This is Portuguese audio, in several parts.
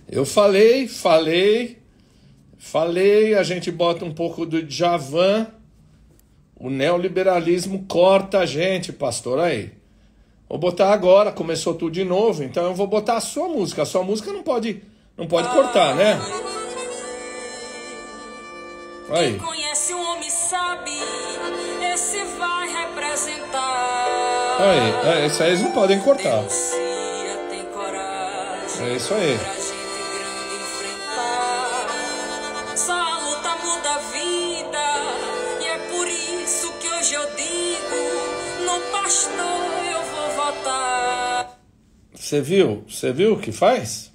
Eu falei, a gente bota um pouco do Djavan, o neoliberalismo corta a gente, pastor, aí. Vou botar agora, começou tudo de novo, então eu vou botar a sua música não pode cortar, né? Quem Aí, conhece o homem sabe, esse vai aí, representar. isso aí eles não podem cortar. Denuncia, tem É coragem isso aí. pra gente grande enfrentar. Só a luta muda a vida, e é por isso que hoje eu digo: no pastor eu vou votar. Você viu? Você viu o que faz?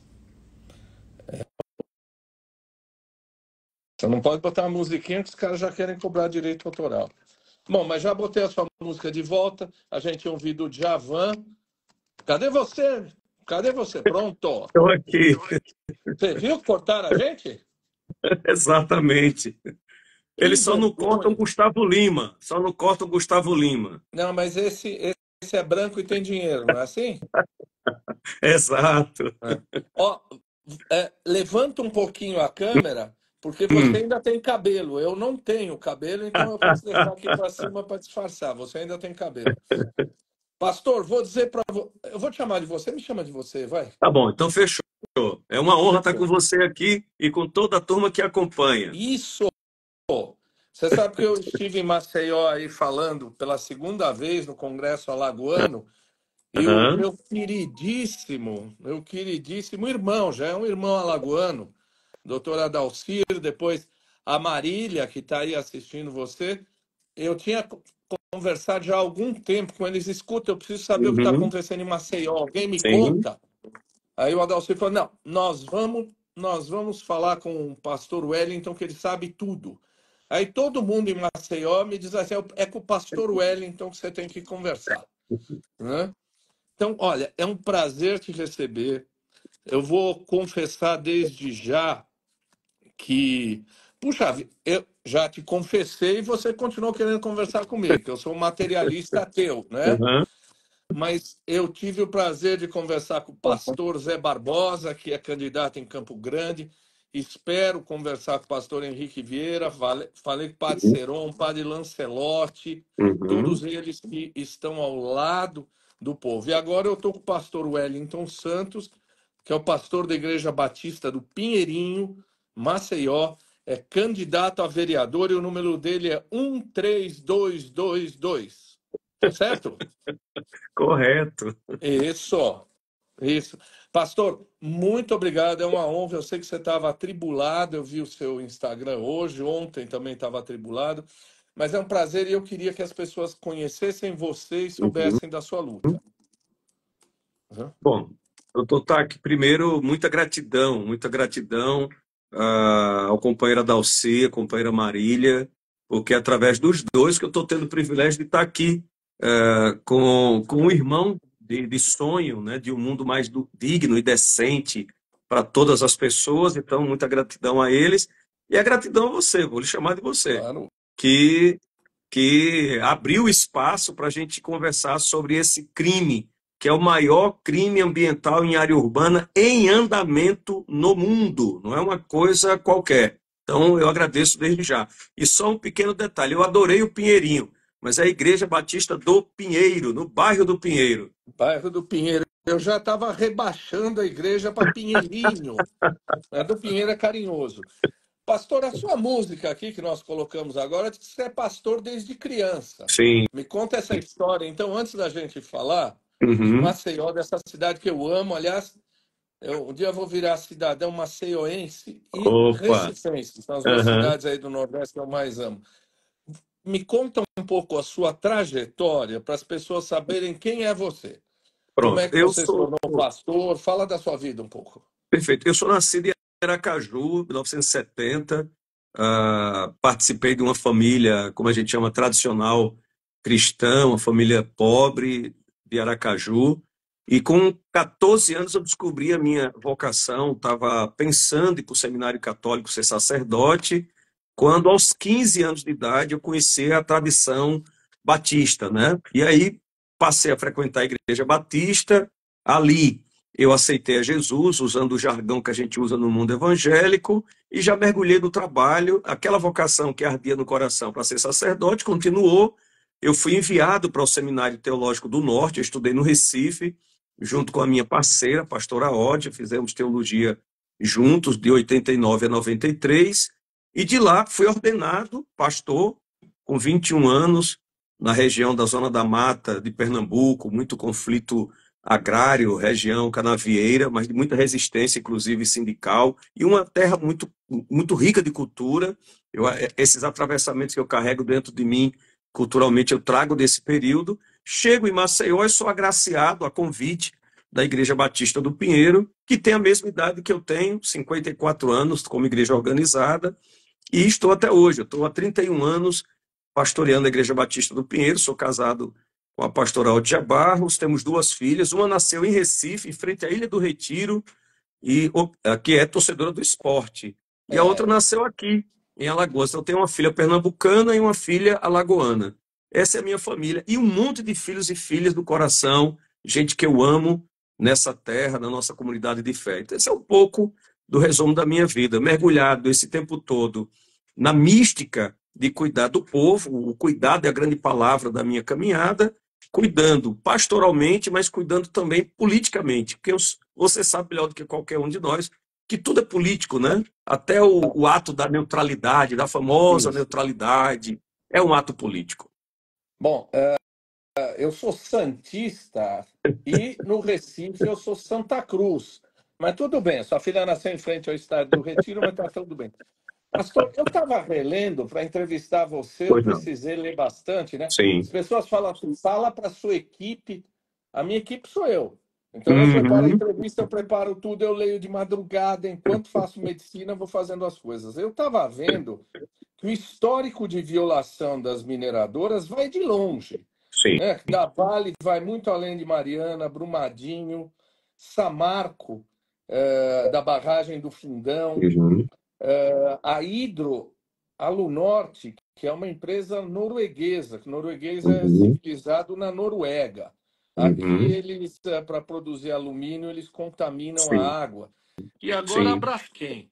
Você não pode botar uma musiquinha que os caras já querem cobrar direito autoral. Bom, mas já botei a sua música de volta. A gente ouviu do Djavan. Cadê você? Cadê você? Pronto. Estou aqui, Você viu que cortaram a gente? exatamente. Que Eles só não cortam vergonha. Gustavo Lima, só não cortam Gustavo Lima. Não, mas esse é branco e tem dinheiro, não é assim? Exato. É. Ó, levanta um pouquinho a câmera, porque você Hum, ainda tem cabelo. Eu não tenho cabelo, então eu posso deixar aqui para cima para disfarçar. Você ainda tem cabelo. Pastor, vou dizer para você. Eu vou te chamar de você, me chama de você, vai. tá bom, então fechou. É uma honra estar com Fechou. você aqui e com toda a turma que acompanha. Isso! Você sabe que eu estive em Maceió aí falando pela segunda vez no Congresso Alagoano. E o Aham. meu queridíssimo irmão, já é um irmão alagoano, doutor Adalcir, depois a Marília, que está aí assistindo você, eu tinha conversado já há algum tempo com eles, escuta, eu preciso saber o que está Uhum. acontecendo em Maceió, alguém me Sim. conta? Aí o Adalcir falou, não, nós vamos falar com o pastor Wellington, que ele sabe tudo. Aí todo mundo em Maceió me diz assim, é com o pastor Wellington que você tem que conversar, né? Então, olha, é um prazer te receber. Eu vou confessar desde já que, puxa, eu já te confessei e você continuou querendo conversar comigo, que eu sou um materialista ateu, né? Aham. Mas eu tive o prazer de conversar com o pastor Zé Barbosa, que é candidato em Campo Grande. Espero conversar com o pastor Henrique Vieira. Falei com o padre Seron, padre Lancelotti, Uhum. todos eles que estão ao lado do povo. E agora eu estou com o pastor Wellington Santos, que é o pastor da Igreja Batista do Pinheirinho, Maceió. É candidato a vereador e o número dele é 13222. Tá certo? Correto. Isso, isso. Pastor, muito obrigado, é uma honra. Eu sei que você estava atribulado, eu vi o seu Instagram hoje, ontem também estava atribulado, mas é um prazer e eu queria que as pessoas conhecessem você e Uhum. soubessem da sua luta. Uhum. Bom, doutor Taque, primeiro, muita gratidão ao companheiro Adalci, à companheira Marília, porque é através dos dois que eu estou tendo o privilégio de estar aqui com um irmão de sonho, né, de um mundo mais digno e decente para todas as pessoas. Então, muita gratidão a eles e a gratidão a você, vou lhe chamar de você, Claro. que abriu espaço para a gente conversar sobre esse crime, que é o maior crime ambiental em área urbana em andamento no mundo, não é uma coisa qualquer. Então, eu agradeço desde já. E só um pequeno detalhe, eu adorei o Pinheirinho, mas é a Igreja Batista do Pinheiro, no bairro do Pinheiro. Bairro do Pinheiro. Eu já estava rebaixando a igreja para Pinheirinho. A do Pinheiro é carinhoso. Pastor, a sua música aqui que nós colocamos agora diz que você é pastor desde criança. Sim. Me conta essa história. Então, antes da gente falar de Uhum. Maceió, dessa cidade que eu amo, aliás, um dia eu vou virar cidadão maceioense e Opa. recifense. São as duas Aham. cidades aí do Nordeste que eu mais amo. Me conta um pouco a sua trajetória para as pessoas saberem quem é você. Como é Pronto. que você se tornou pastor? Fala da sua vida um pouco. Perfeito. Eu sou nascido em Aracaju, 1970. Participei de uma família, como a gente chama, tradicional cristã, uma família pobre de Aracaju. E com 14 anos eu descobri a minha vocação, estava pensando em ir para o seminário católico ser sacerdote, quando aos 15 anos de idade eu conheci a tradição batista, né? E aí passei a frequentar a igreja batista ali. eu aceitei a Jesus, usando o jargão que a gente usa no mundo evangélico, e já mergulhei no trabalho. Aquela vocação que ardia no coração para ser sacerdote continuou. Eu fui enviado para o Seminário Teológico do Norte, eu estudei no Recife, junto com a minha parceira, a pastora Ódia, fizemos teologia juntos, de 89 a 93, e de lá fui ordenado pastor, com 21 anos, na região da Zona da Mata de Pernambuco, muito conflito agrário, região canavieira, mas de muita resistência, inclusive sindical, e uma terra muito rica de cultura. Esses atravessamentos que eu carrego dentro de mim, culturalmente, eu trago desse período. Chego em Maceió e sou agraciado a convite da Igreja Batista do Pinheiro, que tem a mesma idade que eu tenho, 54 anos, como igreja organizada, e estou até hoje. Eu estou há 31 anos pastoreando a Igreja Batista do Pinheiro, sou casado com a pastora Odia Barros, temos 2 filhas, uma nasceu em Recife, em frente à Ilha do Retiro, que é torcedora do esporte, e a outra nasceu aqui, em Alagoas. Eu tenho uma filha pernambucana e uma filha alagoana. Essa é a minha família, e um monte de filhos e filhas do coração, gente que eu amo nessa terra, na nossa comunidade de fé. Então, esse é um pouco do resumo da minha vida, mergulhado esse tempo todo na mística de cuidar do povo. O cuidado é a grande palavra da minha caminhada, cuidando pastoralmente, mas cuidando também politicamente, porque você sabe melhor do que qualquer um de nós que tudo é político, né? Até o ato da neutralidade, da famosa Isso. neutralidade, é um ato político. Bom, eu sou santista e no Recife eu sou Santa Cruz. Mas tudo bem, sua filha nasceu em frente ao estádio do Retiro, mas está tudo bem. Pastor, eu estava relendo para entrevistar você, eu Pois não. precisei ler bastante, né? As Sim. pessoas falam assim, fala para a sua equipe. A minha equipe sou eu. Então eu preparo a entrevista, eu preparo tudo, eu leio de madrugada, enquanto faço medicina, eu vou fazendo as coisas. Eu estava vendo que o histórico de violação das mineradoras vai de longe, Sim. né? Da Vale vai muito além de Mariana, Brumadinho, Samarco, da barragem do Fundão, Uhum. a Hidro, a Lunorte, que é uma empresa norueguesa, que norueguês é Uhum. civilizado na Noruega. Aqui Uhum. eles, para produzir alumínio, eles contaminam a Sim. água. E agora a Sim. Braskem.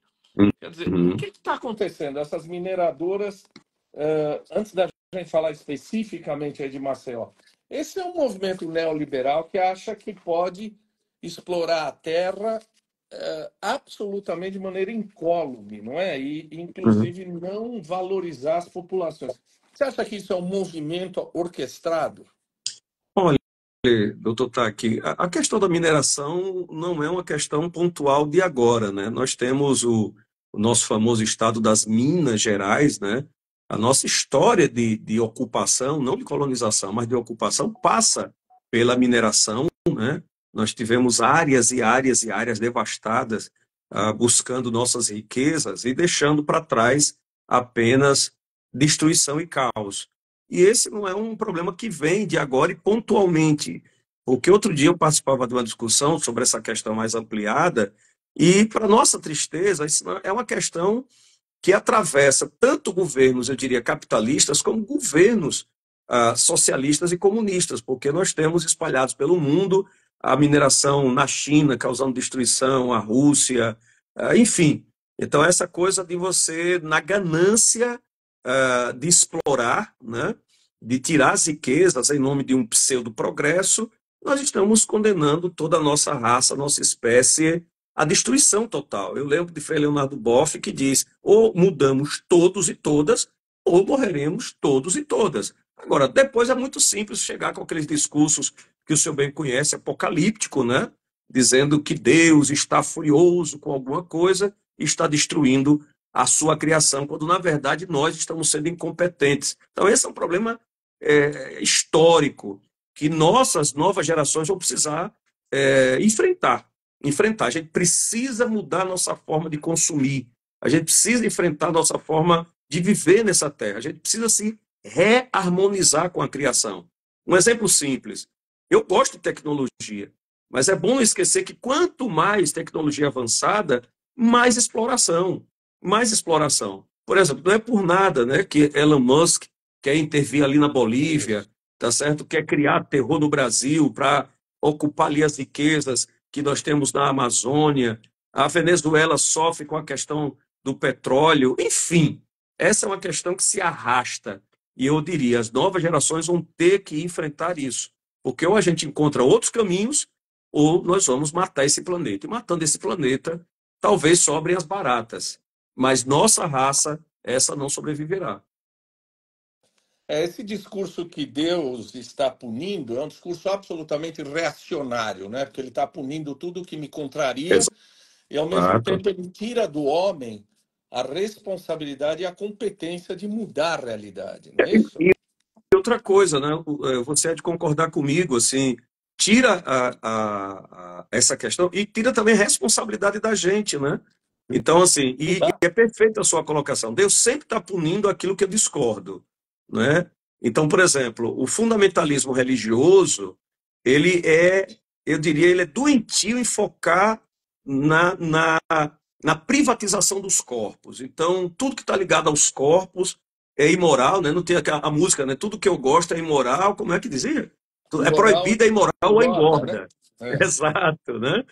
Quer dizer, o Uhum. que está acontecendo? Essas mineradoras, antes da gente falar especificamente aí de Maceió, esse é um movimento neoliberal que acha que pode explorar a terra absolutamente de maneira incólume, não é? E, Uhum. inclusive, não valorizar as populações. Você acha que isso é um movimento orquestrado? Olha, doutor Taki, a questão da mineração não é uma questão pontual de agora, né? Nós temos o nosso famoso estado das Minas Gerais, né? A nossa história de ocupação, não de colonização, mas de ocupação, passa pela mineração, né? Nós tivemos áreas e áreas e áreas devastadas, buscando nossas riquezas e deixando para trás apenas destruição e caos. E esse não é um problema que vem de agora e pontualmente, porque outro dia eu participava de uma discussão sobre essa questão mais ampliada, e, para nossa tristeza, isso é uma questão que atravessa tanto governos, eu diria, capitalistas, como governos socialistas e comunistas, porque nós temos espalhados pelo mundo a mineração na China, causando destruição, a Rússia, enfim. Então, essa coisa de você, na ganância de explorar, né, de tirar as riquezas em nome de um pseudo-progresso, nós estamos condenando toda a nossa raça, a nossa espécie, à destruição total. Eu lembro de Frei Leonardo Boff que diz: ou mudamos todos e todas, ou morreremos todos e todas. Agora, depois é muito simples chegar com aqueles discursos que o senhor bem conhece, apocalíptico, né? Dizendo que Deus está furioso com alguma coisa e está destruindo a sua criação, quando na verdade nós estamos sendo incompetentes. Então esse é um problema histórico que nossas novas gerações vão precisar enfrentar. A gente precisa mudar a nossa forma de consumir, a gente precisa enfrentar a nossa forma de viver nessa terra, a gente precisa se reharmonizar com a criação. Um exemplo simples: eu gosto de tecnologia, mas é bom não esquecer que quanto mais tecnologia avançada, mais exploração. Mais exploração. Por exemplo, não é por nada, né, que Elon Musk quer intervir ali na Bolívia, tá certo? Quer criar terror no Brasil para ocupar ali as riquezas que nós temos na Amazônia, a Venezuela sofre com a questão do petróleo, enfim, essa é uma questão que se arrasta. E eu diria, as novas gerações vão ter que enfrentar isso, porque ou a gente encontra outros caminhos, ou nós vamos matar esse planeta. E matando esse planeta, talvez sobrem as baratas, mas nossa raça, essa não sobreviverá. Esse discurso que Deus está punindo é um discurso absolutamente reacionário, né? Porque ele está punindo tudo que me contraria e, ao mesmo Exato. tempo, ele tira do homem a responsabilidade e a competência de mudar a realidade, não é isso? E outra coisa, né? Você há de concordar comigo, assim, tira essa questão e tira também a responsabilidade da gente, né? Então, assim, e Tá? é perfeita a sua colocação. Deus sempre está punindo aquilo que eu discordo, né? Então, por exemplo, o fundamentalismo religioso, ele é, eu diria, ele é doentio em focar na, na, na privatização dos corpos. Então, tudo que está ligado aos corpos é imoral, né? Não tem a música, né? Tudo que eu gosto é imoral, como é que dizia? É Imoral proibido, é imoral ou é engorda, né? engorda. É. Exato, né?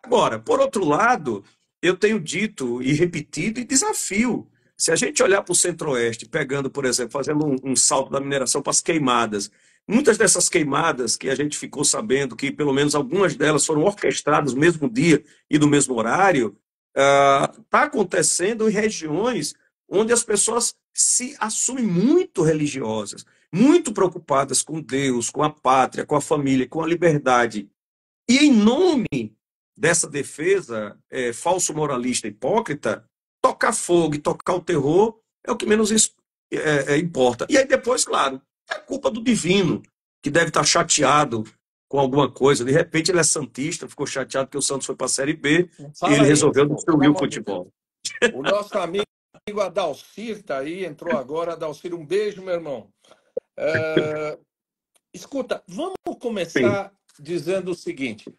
Agora, por outro lado, eu tenho dito e repetido e desafio. Se a gente olhar para o Centro-Oeste, pegando, por exemplo, fazendo um salto da mineração para as queimadas, muitas dessas queimadas que a gente ficou sabendo que pelo menos algumas delas foram orquestradas no mesmo dia e no mesmo horário, está acontecendo em regiões onde as pessoas se assumem muito religiosas, muito preocupadas com Deus, com a pátria, com a família, com a liberdade. E em nome dessa defesa falso moralista hipócrita, tocar fogo e tocar o terror é o que menos importa. E aí depois, claro, é culpa do divino, que deve estar chateado com alguma coisa. De repente ele é santista, ficou chateado que o Santos foi para a Série B Não e ele fala isso, resolveu pô, pelo destruir o amor de Deus. futebol. O nosso amigo Adalcir está aí, entrou agora. Adalcir, um beijo, meu irmão. É, escuta, vamos Sim. começar dizendo o seguinte.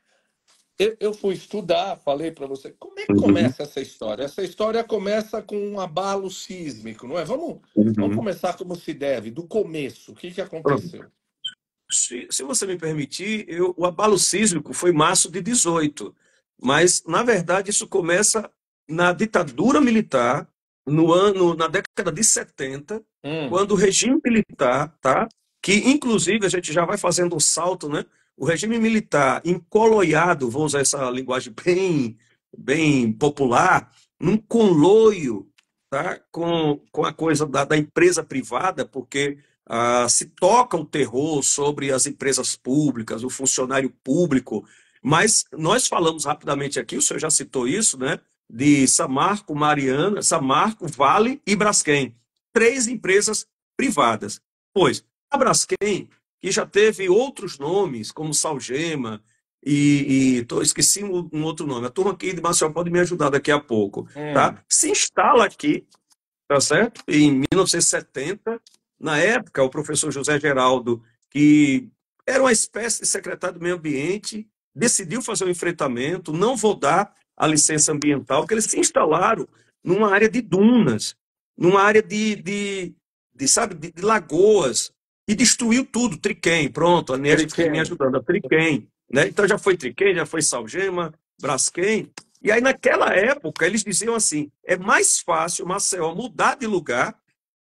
Eu fui estudar, falei para você. Como é que Uhum, começa essa história? Essa história começa com um abalo sísmico, não é? Vamos uhum. começar como se deve, do começo. O que Pronto. aconteceu? Se você me permitir, o abalo sísmico foi março de 18, mas, na verdade, isso começa na ditadura militar, na década de 70, Hum, quando o regime militar, tá, que inclusive a gente já vai fazendo um salto, né? O regime militar encoloiado, vou usar essa linguagem bem popular, num conluio, tá, com a coisa da empresa privada, porque se toca o terror sobre as empresas públicas, o funcionário público, mas nós falamos rapidamente aqui, o senhor já citou isso, né? De Samarco, Mariana, Samarco, Vale e Braskem. Três empresas privadas. Pois, a Braskem, que já teve outros nomes, como Salgema, esqueci um outro nome. A turma aqui de Maceió pode me ajudar daqui a pouco. hum. Tá? Se instala aqui, tá certo? Em 1970, na época, o professor José Geraldo, que era uma espécie de secretário do meio ambiente, decidiu fazer um enfrentamento, não vou dar a licença ambiental, porque eles se instalaram numa área de dunas, numa área sabe, de lagoas, e destruiu tudo, Triquém, pronto, a Nieste fica me Triquem. ajudando, a Triquém, né? Então já foi Triquém, já foi Salgema, Braskem, e aí, naquela época, eles diziam assim: é mais fácil Maceió mudar de lugar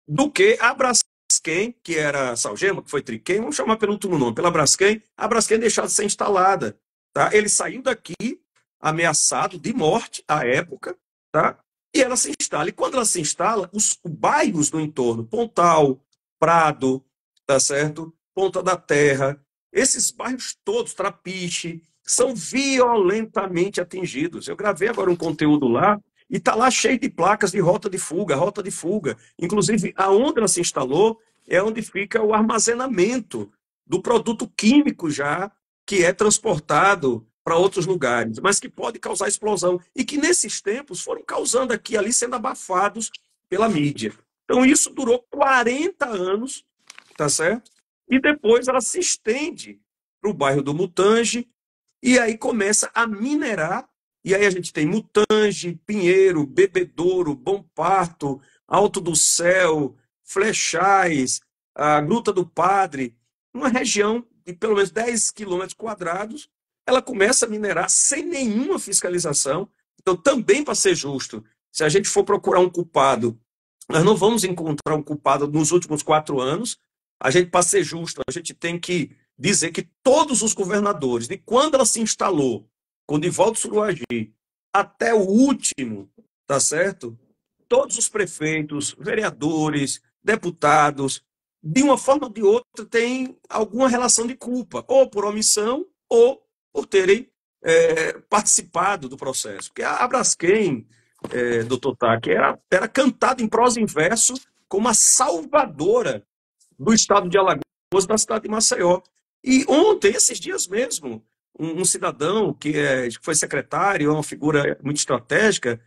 do que a Braskem, que era Salgema, que foi Triquem, vamos chamar pelo último nome, pela Braskem, a Braskem deixar de ser instalada. Tá? Ele saiu daqui ameaçado de morte à época, tá? E ela se instala. E quando ela se instala, os bairros do entorno, Pontal, Prado, tá certo? Ponta da Terra, esses bairros todos, Trapiche, são violentamente atingidos. Eu gravei agora um conteúdo lá e está lá cheio de placas de rota de fuga, rota de fuga. Inclusive, aonde ela se instalou é onde fica o armazenamento do produto químico já que é transportado para outros lugares, mas que pode causar explosão e que nesses tempos foram causando aqui e ali, sendo abafados pela mídia. Então isso durou 40 anos, tá certo? E depois ela se estende para o bairro do Mutange, e aí começa a minerar, e aí a gente tem Mutange, Pinheiro, Bebedouro, Bom Parto, Alto do Céu, Flechais, a Gruta do Padre, uma região de pelo menos 10 quilômetros quadrados, ela começa a minerar sem nenhuma fiscalização. Então, também para ser justo, se a gente for procurar um culpado, nós não vamos encontrar um culpado nos últimos 4 anos. A gente, para ser justo, a gente tem que dizer que todos os governadores, de quando ela se instalou, com Divaldo Suruagi, até o último, tá certo? Todos os prefeitos, vereadores, deputados, de uma forma ou de outra, têm alguma relação de culpa, ou por omissão, ou por terem participado do processo. Porque a Braskem, doutor Taque, era cantada em prosa e em verso como a salvadora do estado de Alagoas, da cidade de Maceió. E ontem, esses dias mesmo, um cidadão que foi secretário, é uma figura muito estratégica,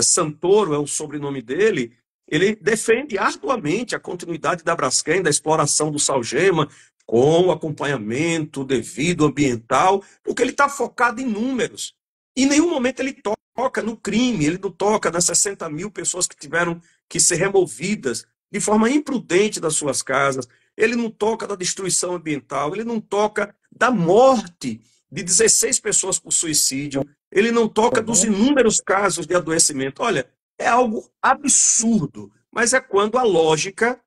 Santoro é o sobrenome dele, ele defende arduamente a continuidade da Braskem, da exploração do Salgema, com o acompanhamento devido ambiental, porque ele está focado em números. Em nenhum momento ele toca no crime, ele não toca nas 60 mil pessoas que tiveram que ser removidas de forma imprudente das suas casas, ele não toca da destruição ambiental, ele não toca da morte de 16 pessoas por suicídio, ele não toca dos inúmeros casos de adoecimento. Olha, é algo absurdo, mas é quando a lógica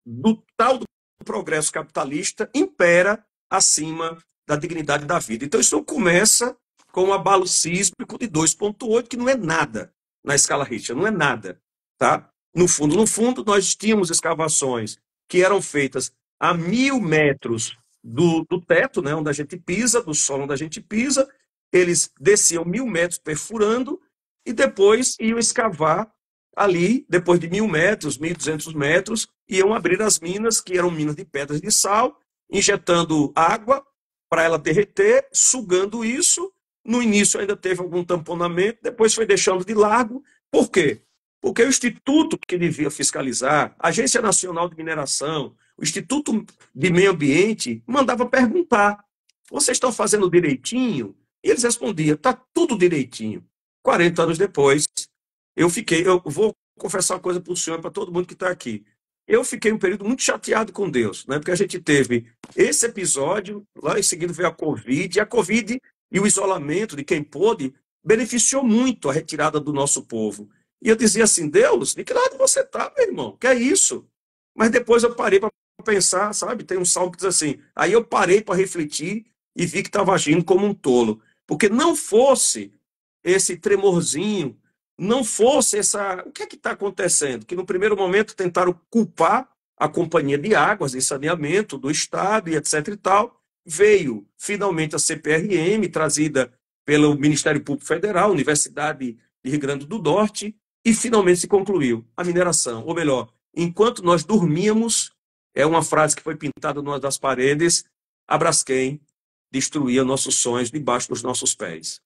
do tal do progresso capitalista impera acima da dignidade da vida. Então isso começa com um abalo sísmico de 2,8, que não é nada na escala Richter, não é nada, tá? No fundo, nós tínhamos escavações que eram feitas a 1.000 metros do teto, né, onde a gente pisa, do solo onde a gente pisa, eles desciam 1.000 metros perfurando e depois iam escavar ali, depois de 1.000 metros, 1.200 metros, iam abrir as minas, que eram minas de pedras de sal, injetando água para ela derreter, sugando isso. No início ainda teve algum tamponamento, depois foi deixando de largo. Por quê? Porque o instituto que devia fiscalizar, a Agência Nacional de Mineração, o Instituto de Meio Ambiente, mandava perguntar: vocês estão fazendo direitinho? E eles respondiam: está tudo direitinho. 40 anos depois, eu vou confessar uma coisa para o senhor e para todo mundo que está aqui. Eu fiquei um período muito chateado com Deus, né? Porque a gente teve esse episódio, lá em seguida veio a Covid, e a Covid e o isolamento de quem pôde beneficiou muito a retirada do nosso povo. E eu dizia assim: Deus, de que lado você está, meu irmão? Que é isso? Mas depois eu parei para pensar, sabe? Tem um salmo que diz assim: aí eu parei para refletir e vi que estava agindo como um tolo. Porque não fosse esse tremorzinho, não fosse essa... O que é que está acontecendo? Que no primeiro momento tentaram culpar a Companhia de Águas de Saneamento do Estado e etc e tal. Veio finalmente a CPRM, trazida pelo Ministério Público Federal, Universidade de Rio Grande do Norte, e finalmente se concluiu a mineração. Ou melhor, enquanto nós dormíamos, é uma frase que foi pintada numa das paredes, a Braskem destruía nossos sonhos debaixo dos nossos pés.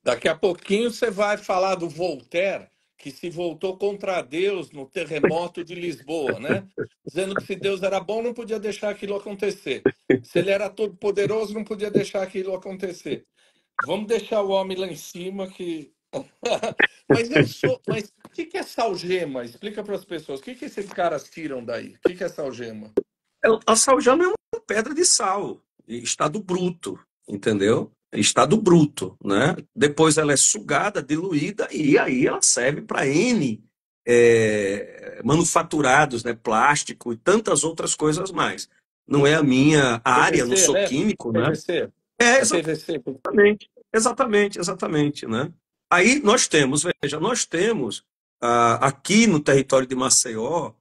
Daqui a pouquinho você vai falar do Voltaire, que se voltou contra Deus no terremoto de Lisboa, né? Dizendo que se Deus era bom, não podia deixar aquilo acontecer. Se ele era todo poderoso, não podia deixar aquilo acontecer. Vamos deixar o homem lá em cima que... Mas o que é salgema? Explica para as pessoas. O que esses caras tiram daí? O que é salgema? A salgema é uma pedra de sal, estado bruto, entendeu? Estado bruto, né? Depois ela é sugada, diluída, e aí ela serve para N manufaturados, né? Plástico e tantas outras coisas mais. Não é a minha área, não sou químico, né? PVC. PVC. Exatamente, né? Aí nós temos aqui no território de Maceió,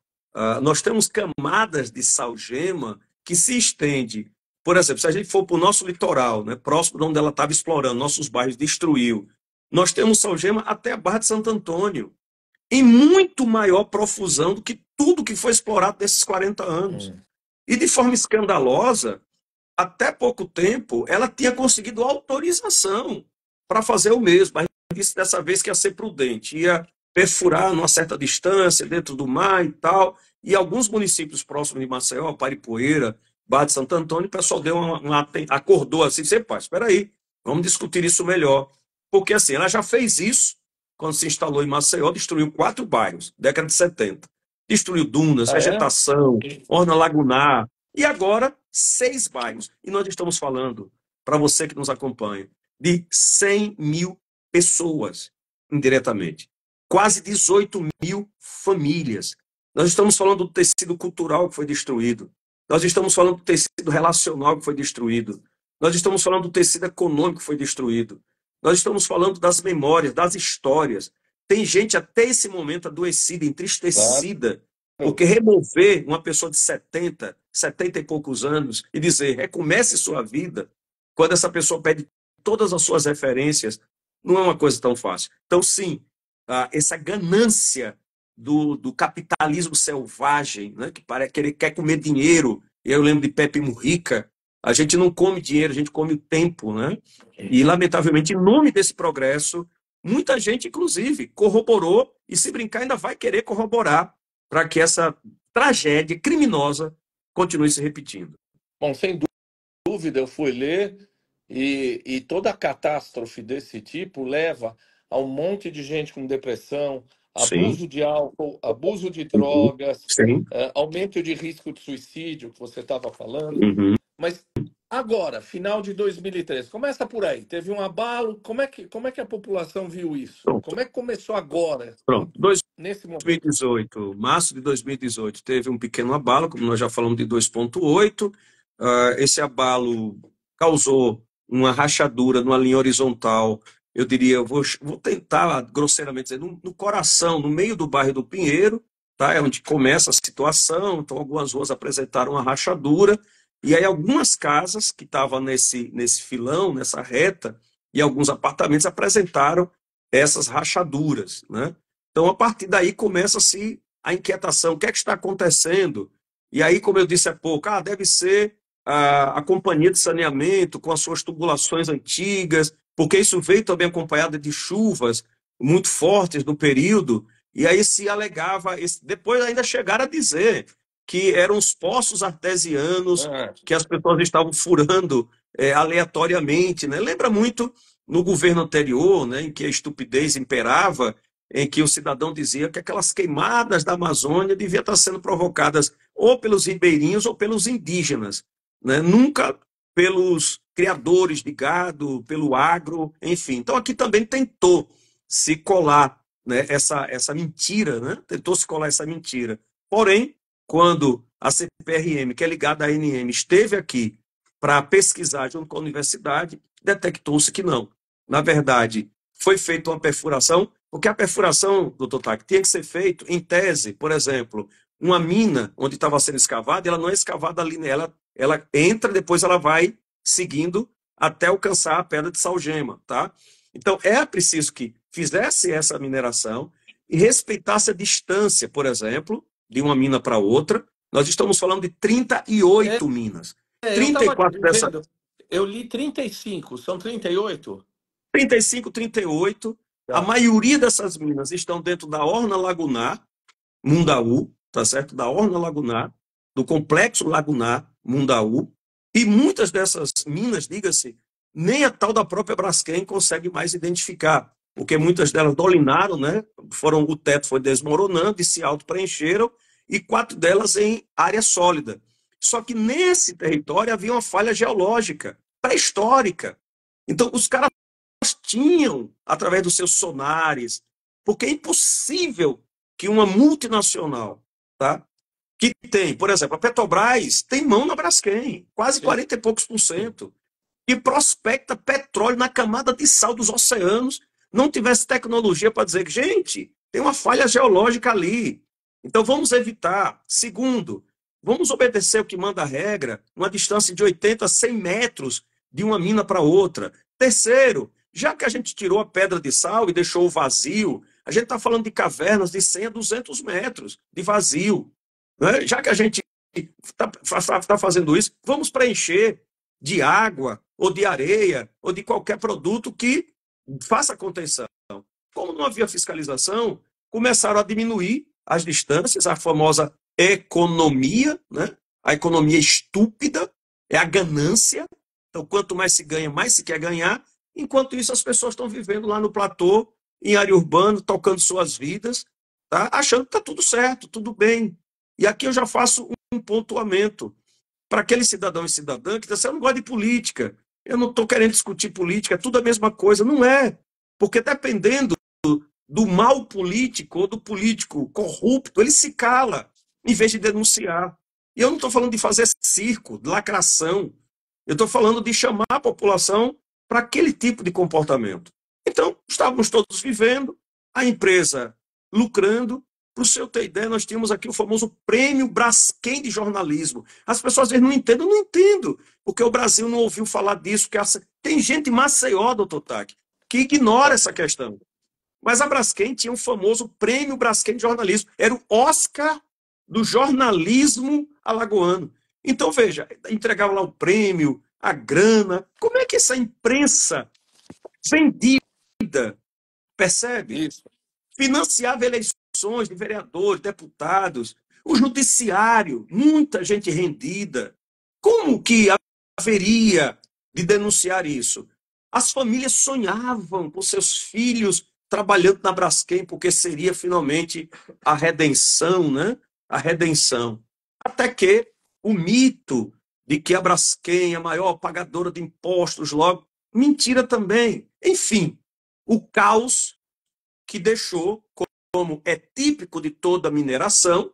nós temos camadas de salgema que se estende. Por exemplo, se a gente for para o nosso litoral, né, próximo de onde ela estava explorando, nossos bairros destruiu, nós temos salgema até a Barra de Santo Antônio, em muito maior profusão do que tudo que foi explorado nesses 40 anos. E de forma escandalosa, até pouco tempo, ela tinha conseguido autorização para fazer o mesmo, mas disse dessa vez que ia ser prudente, ia perfurar numa certa distância, dentro do mar e tal, e alguns municípios próximos de Maceió, Paripoeira, Barra de Santo Antônio, o pessoal deu acordou assim, disse: pá, espera aí, vamos discutir isso melhor. Porque assim, ela já fez isso quando se instalou em Maceió, destruiu 4 bairros, década de 70. Destruiu dunas, vegetação, orna lagunar, e agora 6 bairros. E nós estamos falando para você que nos acompanha, de 100 mil pessoas, indiretamente. Quase 18 mil famílias. Nós estamos falando do tecido cultural que foi destruído. Nós estamos falando do tecido relacional que foi destruído. Nós estamos falando do tecido econômico que foi destruído. Nós estamos falando das memórias, das histórias. Tem gente até esse momento adoecida, entristecida, porque remover uma pessoa de 70 e poucos anos e dizer, recomece sua vida, quando essa pessoa perde todas as suas referências, não é uma coisa tão fácil. Então, sim, essa ganância do capitalismo selvagem, né, que parece que ele quer comer dinheiro. Eu lembro de Pepe Mujica, a gente não come dinheiro, a gente come o tempo, né? E, lamentavelmente, em nome desse progresso, muita gente, inclusive, corroborou e, se brincar, ainda vai querer corroborar para que essa tragédia criminosa continue se repetindo. Bom, sem dúvida, eu fui ler e toda catástrofe desse tipo leva a um monte de gente com depressão, Sim. abuso de álcool, abuso de drogas, Sim. aumento de risco de suicídio, que você estava falando. Uhum. Mas agora, final de 2013, começa por aí. Teve um abalo. Como é que a população viu isso? Pronto. Como é que começou agora? Pronto. Nesse momento. 2018, março de 2018, teve um pequeno abalo, como nós já falamos, de 2,8. Esse abalo causou uma rachadura numa linha horizontal. Eu diria, eu vou tentar grosseiramente dizer, no coração, no meio do bairro do Pinheiro, tá? É onde começa a situação. Então, algumas ruas apresentaram uma rachadura. E aí, algumas casas que estavam nesse filão, nessa reta, e alguns apartamentos apresentaram essas rachaduras, né? Então, a partir daí, começa-se a inquietação. O que é que está acontecendo? E aí, como eu disse há pouco, deve ser a companhia de saneamento com as suas tubulações antigas, porque isso veio também acompanhado de chuvas muito fortes no período, e aí se alegava, depois ainda chegaram a dizer que eram os poços artesianos que as pessoas estavam furando aleatoriamente, né? Lembra muito no governo anterior, né, em que a estupidez imperava, em que o cidadão dizia que aquelas queimadas da Amazônia deviam estar sendo provocadas ou pelos ribeirinhos ou pelos indígenas, né? Nunca pelos criadores de gado, pelo agro, enfim. Então aqui também tentou se colar, né, essa mentira, né? Tentou se colar essa mentira. Porém, quando a CPRM, que é ligada à ANM, esteve aqui para pesquisar junto com a universidade, detectou-se que não. Na verdade, foi feita uma perfuração, porque a perfuração, doutor Tac, tinha que ser feita em tese, por exemplo, uma mina onde estava sendo escavada, ela não é escavada ali, ela entra, depois ela vai seguindo até alcançar a pedra de salgema, tá? Então, é preciso que fizesse essa mineração e respeitasse a distância, por exemplo, de uma mina para outra. Nós estamos falando de 38 minas. 34 dessas. Eu li 35, são 38? 35, 38. Tá. A maioria dessas minas estão dentro da Orna Lagunar, Mundaú, tá certo? Da Orna Lagunar, do Complexo Lagunar, Mundaú. E muitas dessas minas, diga-se, nem a tal da própria Braskem consegue mais identificar, porque muitas delas dolinaram, né? O teto foi desmoronando e se auto-preencheram, e 4 delas em área sólida. Só que nesse território havia uma falha geológica, pré-histórica. Então, os caras tinham, através dos seus sonares, porque é impossível que uma multinacional, tá, que tem, por exemplo, a Petrobras tem mão na Braskem, quase 40 e poucos %, que prospecta petróleo na camada de sal dos oceanos, não tivesse tecnologia para dizer que, gente, tem uma falha geológica ali. Então, vamos evitar. Segundo, vamos obedecer o que manda a regra, uma distância de 80 a 100 metros de uma mina para outra. Terceiro, já que a gente tirou a pedra de sal e deixou o vazio, a gente está falando de cavernas de 100 a 200 metros de vazio. Né? Já que a gente está fazendo isso, vamos preencher de água, ou de areia, ou de qualquer produto que faça contenção. Como não havia fiscalização, começaram a diminuir as distâncias, a famosa economia, né? A economia estúpida, é a ganância. Então, quanto mais se ganha, mais se quer ganhar. Enquanto isso, as pessoas estão vivendo lá no platô, em área urbana, tocando suas vidas, tá? Achando que está tudo certo, tudo bem. E aqui eu já faço um pontuamento para aquele cidadão e cidadã que diz assim, eu não gosto de política, Eu não estou querendo discutir política, é tudo a mesma coisa. Não é. Porque dependendo do mal político ou do político corrupto, ele se cala em vez de denunciar. E eu não estou falando de fazer circo, de lacração. Eu estou falando de chamar a população para aquele tipo de comportamento. Então, estávamos todos vivendo, a empresa lucrando. Para o senhor ter ideia, nós tínhamos aqui o famoso Prêmio Braskem de Jornalismo. As pessoas às vezes não entendem, eu não entendo, porque o Brasil não ouviu falar disso. Tem gente em Maceió, doutor Taque, que ignora essa questão. Mas a Braskem tinha um famoso Prêmio Braskem de Jornalismo. Era o Oscar do jornalismo alagoano. Então, veja, entregava lá o prêmio, a grana. Como é que essa imprensa vendida, percebe? Isso. Financiava eleições de vereadores, deputados, o judiciário, muita gente rendida. Como que haveria de denunciar isso? As famílias sonhavam com seus filhos trabalhando na Braskem, porque seria finalmente a redenção, né? A redenção. Até que o mito de que a Braskem é a maior pagadora de impostos, logo, mentira também. Enfim, o caos que deixou, como é típico de toda mineração.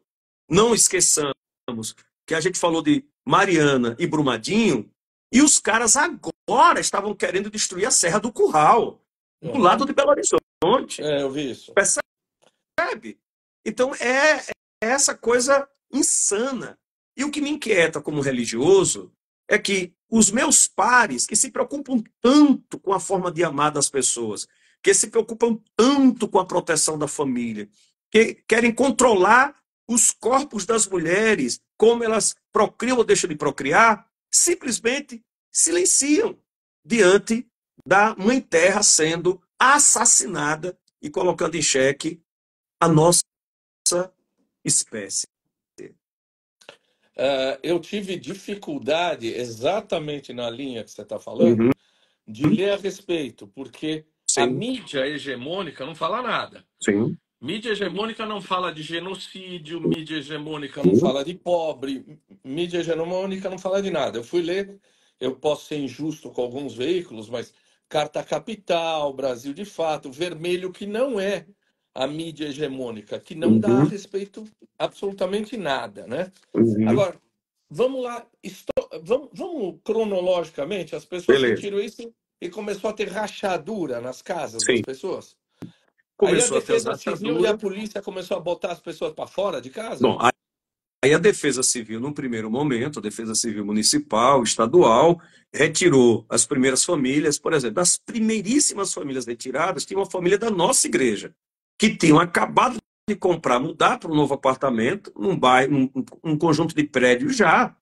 Não esqueçamos que a gente falou de Mariana e Brumadinho, e os caras agora estavam querendo destruir a Serra do Curral, do lado de Belo Horizonte. Eu vi isso. Percebe? Então é essa coisa insana. E o que me inquieta como religioso é que os meus pares, que se preocupam tanto com a forma de amar das pessoas, que se preocupam tanto com a proteção da família, que querem controlar os corpos das mulheres, como elas procriam ou deixam de procriar, simplesmente silenciam diante da Mãe Terra sendo assassinada e colocando em xeque a nossa espécie. Eu tive dificuldade, exatamente na linha que você está falando, de ler a respeito, porque a mídia hegemônica não fala nada. Sim. Mídia hegemônica não fala de genocídio, mídia hegemônica não fala de pobre, mídia hegemônica não fala de nada. Eu fui ler, eu posso ser injusto com alguns veículos, mas Carta Capital, Brasil de Fato, Vermelho, que não é a mídia hegemônica, que não dá a respeito absolutamente nada, né? Agora, vamos lá, vamos cronologicamente, as pessoas sentiram isso e começou a ter rachadura nas casas das pessoas. Começou aí a a ter as Defesa Civil e a rachaduras. polícia começou a botar as pessoas para fora de casa? Bom, aí a Defesa Civil, num primeiro momento, a Defesa Civil Municipal, estadual, retirou as primeiras famílias. Por exemplo, das primeiríssimas famílias retiradas, tinha uma família da nossa igreja, que tinham acabado de comprar, mudar para um novo apartamento, num bairro, um conjunto de prédios já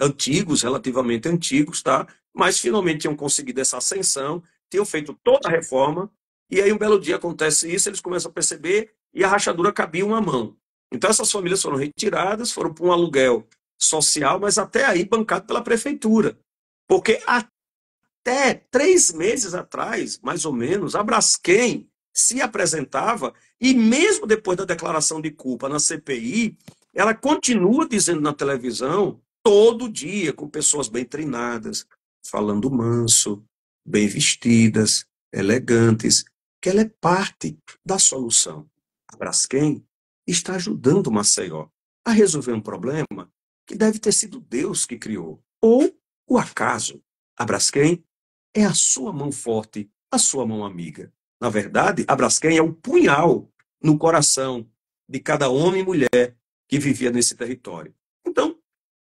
antigos, relativamente antigos, tá? Mas finalmente tinham conseguido essa ascensão, tinham feito toda a reforma, e aí um belo dia acontece isso, eles começam a perceber, e a rachadura cabia uma mão. Então essas famílias foram retiradas, foram para um aluguel social, mas até aí bancado pela prefeitura. Porque até 3 meses atrás, mais ou menos, a Braskem se apresentava, e mesmo depois da declaração de culpa na CPI, ela continua dizendo na televisão, todo dia, com pessoas bem treinadas, falando manso, bem vestidas, elegantes, que ela é parte da solução. A Braskem está ajudando Maceió a resolver um problema que deve ter sido Deus que criou, ou o acaso. A Braskem é a sua mão forte, a sua mão amiga. Na verdade, a Braskem é o punhal no coração de cada homem e mulher que vivia nesse território. Então,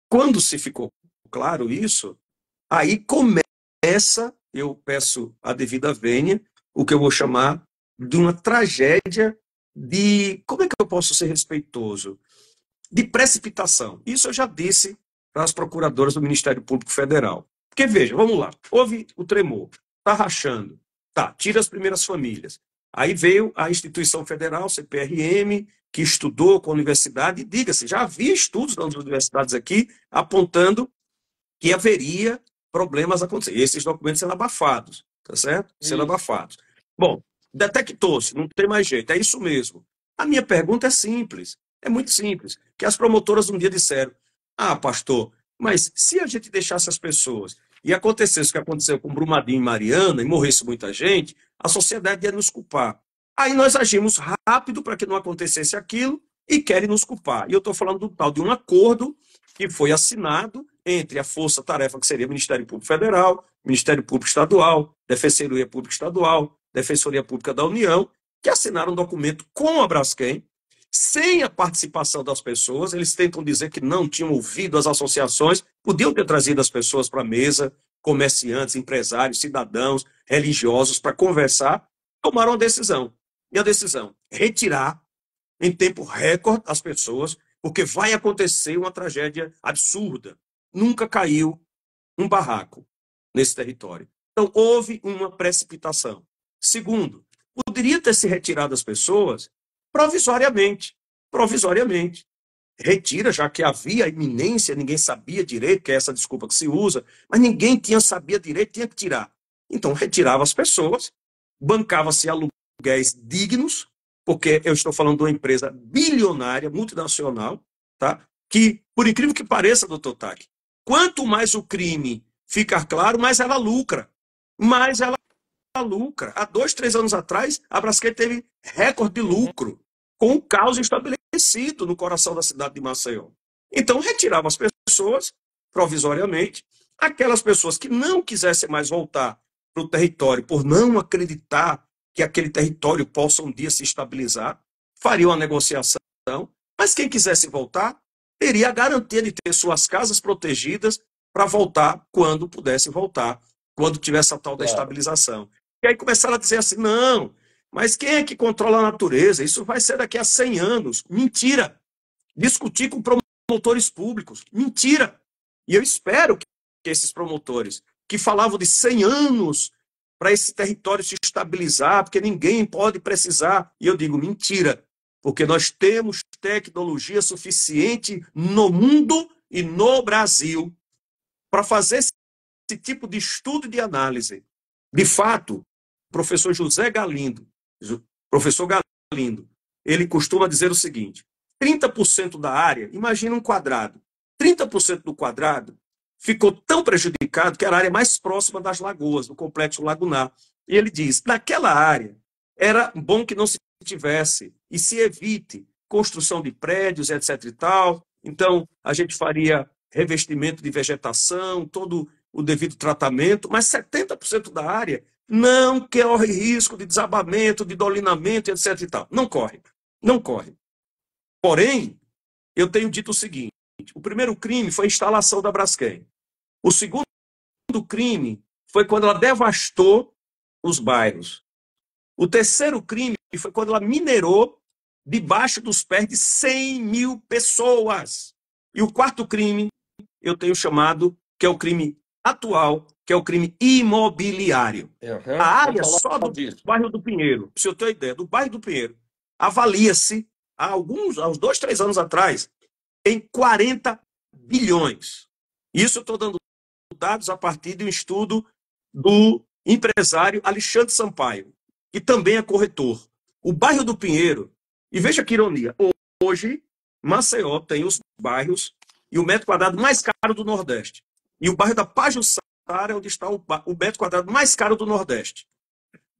quando se ficou claro isso, aí começa, eu peço a devida vênia, o que eu vou chamar de uma tragédia de, como é que eu posso ser respeitoso? De precipitação. Isso eu já disse para as procuradoras do Ministério Público Federal. Porque, veja, vamos lá, houve o tremor, está rachando, tá, tira as primeiras famílias. Aí veio a instituição federal, CPRM, que estudou com a universidade, e diga-se, já havia estudos das universidades aqui apontando que haveria problemas acontecendo. E esses documentos sendo abafados, tá certo? Sendo abafados. Bom, detectou-se, não tem mais jeito, é isso mesmo. A minha pergunta é simples, é muito simples, que as promotoras um dia disseram, pastor, mas se a gente deixasse as pessoas e acontecesse o que aconteceu com Brumadinho e Mariana, e morresse muita gente, a sociedade ia nos culpar. Aí nós agimos rápido para que não acontecesse aquilo e querem nos culpar. E eu estou falando do tal de um acordo que foi assinado entre a força-tarefa, que seria o Ministério Público Federal, Ministério Público Estadual, Defensoria Pública Estadual, Defensoria Pública da União, que assinaram um documento com a Braskem, sem a participação das pessoas. Eles tentam dizer que não tinham ouvido as associações, podiam ter trazido as pessoas para a mesa, comerciantes, empresários, cidadãos, religiosos, para conversar, tomaram uma decisão. E a decisão, retirar em tempo recorde as pessoas, porque vai acontecer uma tragédia absurda. Nunca caiu um barraco nesse território. Então, houve uma precipitação. Segundo, poderia ter se retirado as pessoas provisoriamente. Provisoriamente. Retira, já que havia iminência, ninguém sabia direito, que é essa desculpa que se usa, mas ninguém sabia direito, tinha que tirar. Então, retirava as pessoas, bancava-se aluguéis dignos, porque eu estou falando de uma empresa bilionária, multinacional, tá? Que, por incrível que pareça, doutor Taque, quanto mais o crime ficar claro, mais ela lucra. Mais ela lucra. Há 2, 3 anos atrás, a Braskem teve recorde de lucro, com o caos estabelecido no coração da cidade de Maceió. Então, retirava as pessoas, provisoriamente, aquelas pessoas que não quisessem mais voltar para o território, por não acreditar que aquele território possa um dia se estabilizar, fariam uma negociação, mas quem quisesse voltar, teria a garantia de ter suas casas protegidas para voltar quando pudesse voltar, quando tivesse a tal da estabilização. E aí começaram a dizer assim, não, mas quem é que controla a natureza? Isso vai ser daqui a 100 anos. Mentira. Discutir com promotores públicos. Mentira. E eu espero que esses promotores, que falavam de 100 anos para esse território se estabilizar, porque ninguém pode precisar, e eu digo mentira, porque nós temos tecnologia suficiente no mundo e no Brasil para fazer esse tipo de estudo e de análise. De fato, o professor José Galindo, ele costuma dizer o seguinte, 30% da área, imagina um quadrado, 30% do quadrado ficou tão prejudicado que era a área mais próxima das lagoas, do complexo lagunar. E ele diz, naquela área, era bom que não se tivesse e se evite construção de prédios, etc. e tal. Então, a gente faria revestimento de vegetação, todo o devido tratamento, mas 70% da área não corre risco de desabamento, de dolinamento, etc. e tal. Não corre. Não corre. Porém, eu tenho dito o seguinte, o primeiro crime foi a instalação da Braskem. O segundo crime foi quando ela devastou os bairros. O terceiro crime foi quando ela minerou debaixo dos pés de 100 mil pessoas. E o quarto crime, eu tenho chamado, que é o crime atual, que é o crime imobiliário. A área só do bairro do Pinheiro, para você ter uma ideia, do bairro do Pinheiro, avalia-se, há uns 2, 3 anos atrás, em 40 bilhões. Isso eu estou dando dados a partir de um estudo do empresário Alexandre Sampaio, que também é corretor. O bairro do Pinheiro, e veja que ironia, hoje Maceió tem os bairros e o metro quadrado mais caro do Nordeste. E o bairro da Pajuçara é onde está o metro quadrado mais caro do Nordeste.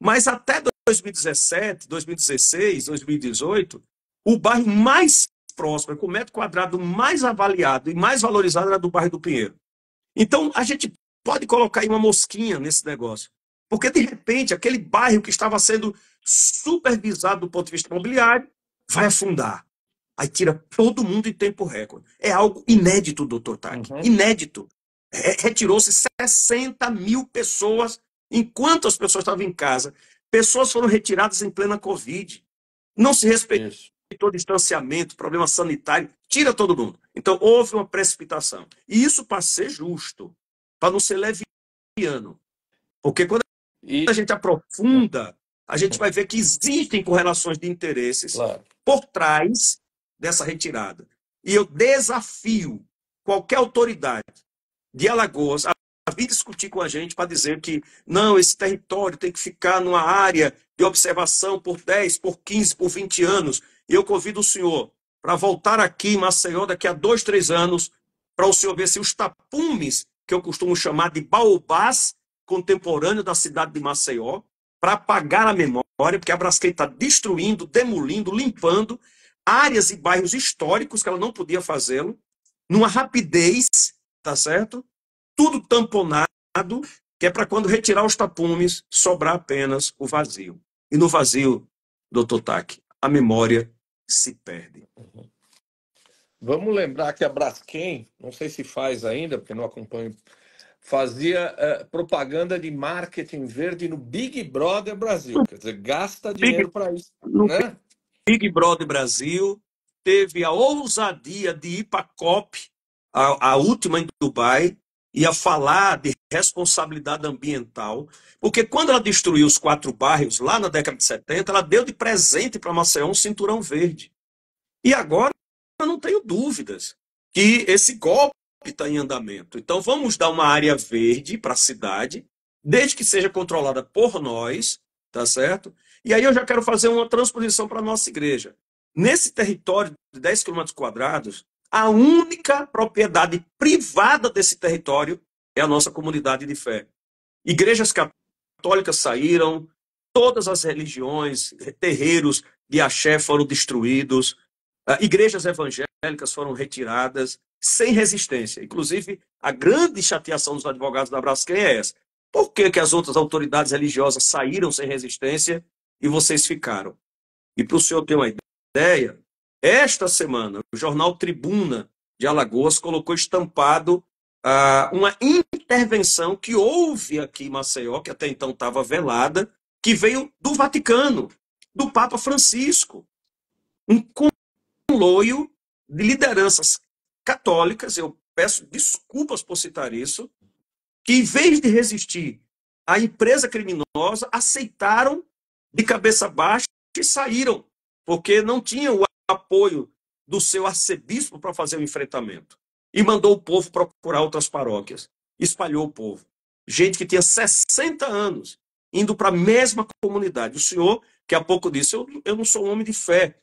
Mas até 2017, 2016, 2018, o bairro mais próximo, com o metro quadrado mais avaliado e mais valorizado era do bairro do Pinheiro. Então, a gente pode colocar aí uma mosquinha nesse negócio. Porque, de repente, aquele bairro que estava sendo supervisado do ponto de vista imobiliário vai afundar. Aí tira todo mundo em tempo recorde. É algo inédito, doutor Taque. Inédito. Retirou-se 60 mil pessoas enquanto as pessoas estavam em casa. Pessoas foram retiradas em plena Covid. Não se respeitou o distanciamento, problema sanitário. Tira todo mundo. Então, houve uma precipitação. E isso para ser justo, para não ser leviano. Porque quando a gente aprofunda, a gente vai ver que existem correlações de interesses por trás dessa retirada. E eu desafio qualquer autoridade de Alagoas a vir discutir com a gente para dizer que não, esse território tem que ficar numa área de observação por 10, por 15, por 20 anos. E eu convido o senhor para voltar aqui em Maceió daqui a 2, 3 anos para o senhor ver se os tapumes que eu costumo chamar de baobás contemporâneo da cidade de Maceió, para apagar a memória, porque a Braskem está destruindo, demolindo, limpando áreas e bairros históricos que ela não podia fazê-lo, numa rapidez, tá certo? Tudo tamponado, que é para quando retirar os tapumes, sobrar apenas o vazio. E no vazio, doutor Taque, a memória se perde. Vamos lembrar que a Braskem, não sei se faz ainda, porque não acompanho, fazia propaganda de marketing verde no Big Brother Brasil. Quer dizer, gasta dinheiro para isso, No né? Big Brother Brasil, teve a ousadia de ir para a COP, a última em Dubai, e a falar de responsabilidade ambiental, porque quando ela destruiu os 4 bairros, lá na década de 70, ela deu de presente para Maceió um cinturão verde. E agora, eu não tenho dúvidas que esse golpe está em andamento. Então, vamos dar uma área verde para a cidade, desde que seja controlada por nós, tá certo? E aí eu já quero fazer uma transposição para a nossa igreja. Nesse território de 10 km², a única propriedade privada desse território é a nossa comunidade de fé. Igrejas católicas saíram, todas as religiões, terreiros de axé foram destruídos, igrejas evangélicas foram retiradas sem resistência. Inclusive, a grande chateação dos advogados da Braskem é essa. Por que que as outras autoridades religiosas saíram sem resistência e vocês ficaram? E para o senhor ter uma ideia, esta semana, o jornal Tribuna de Alagoas colocou estampado uma intervenção que houve aqui em Maceió, que até então estava velada, que veio do Vaticano, do Papa Francisco. Um conluio de lideranças católicas, eu peço desculpas por citar isso, que em vez de resistir à empresa criminosa, aceitaram de cabeça baixa e saíram, porque não tinham o apoio do seu arcebispo para fazer o enfrentamento. E mandou o povo procurar outras paróquias. Espalhou o povo. Gente que tinha 60 anos, indo para a mesma comunidade. O senhor, que há pouco disse, eu não sou um homem de fé.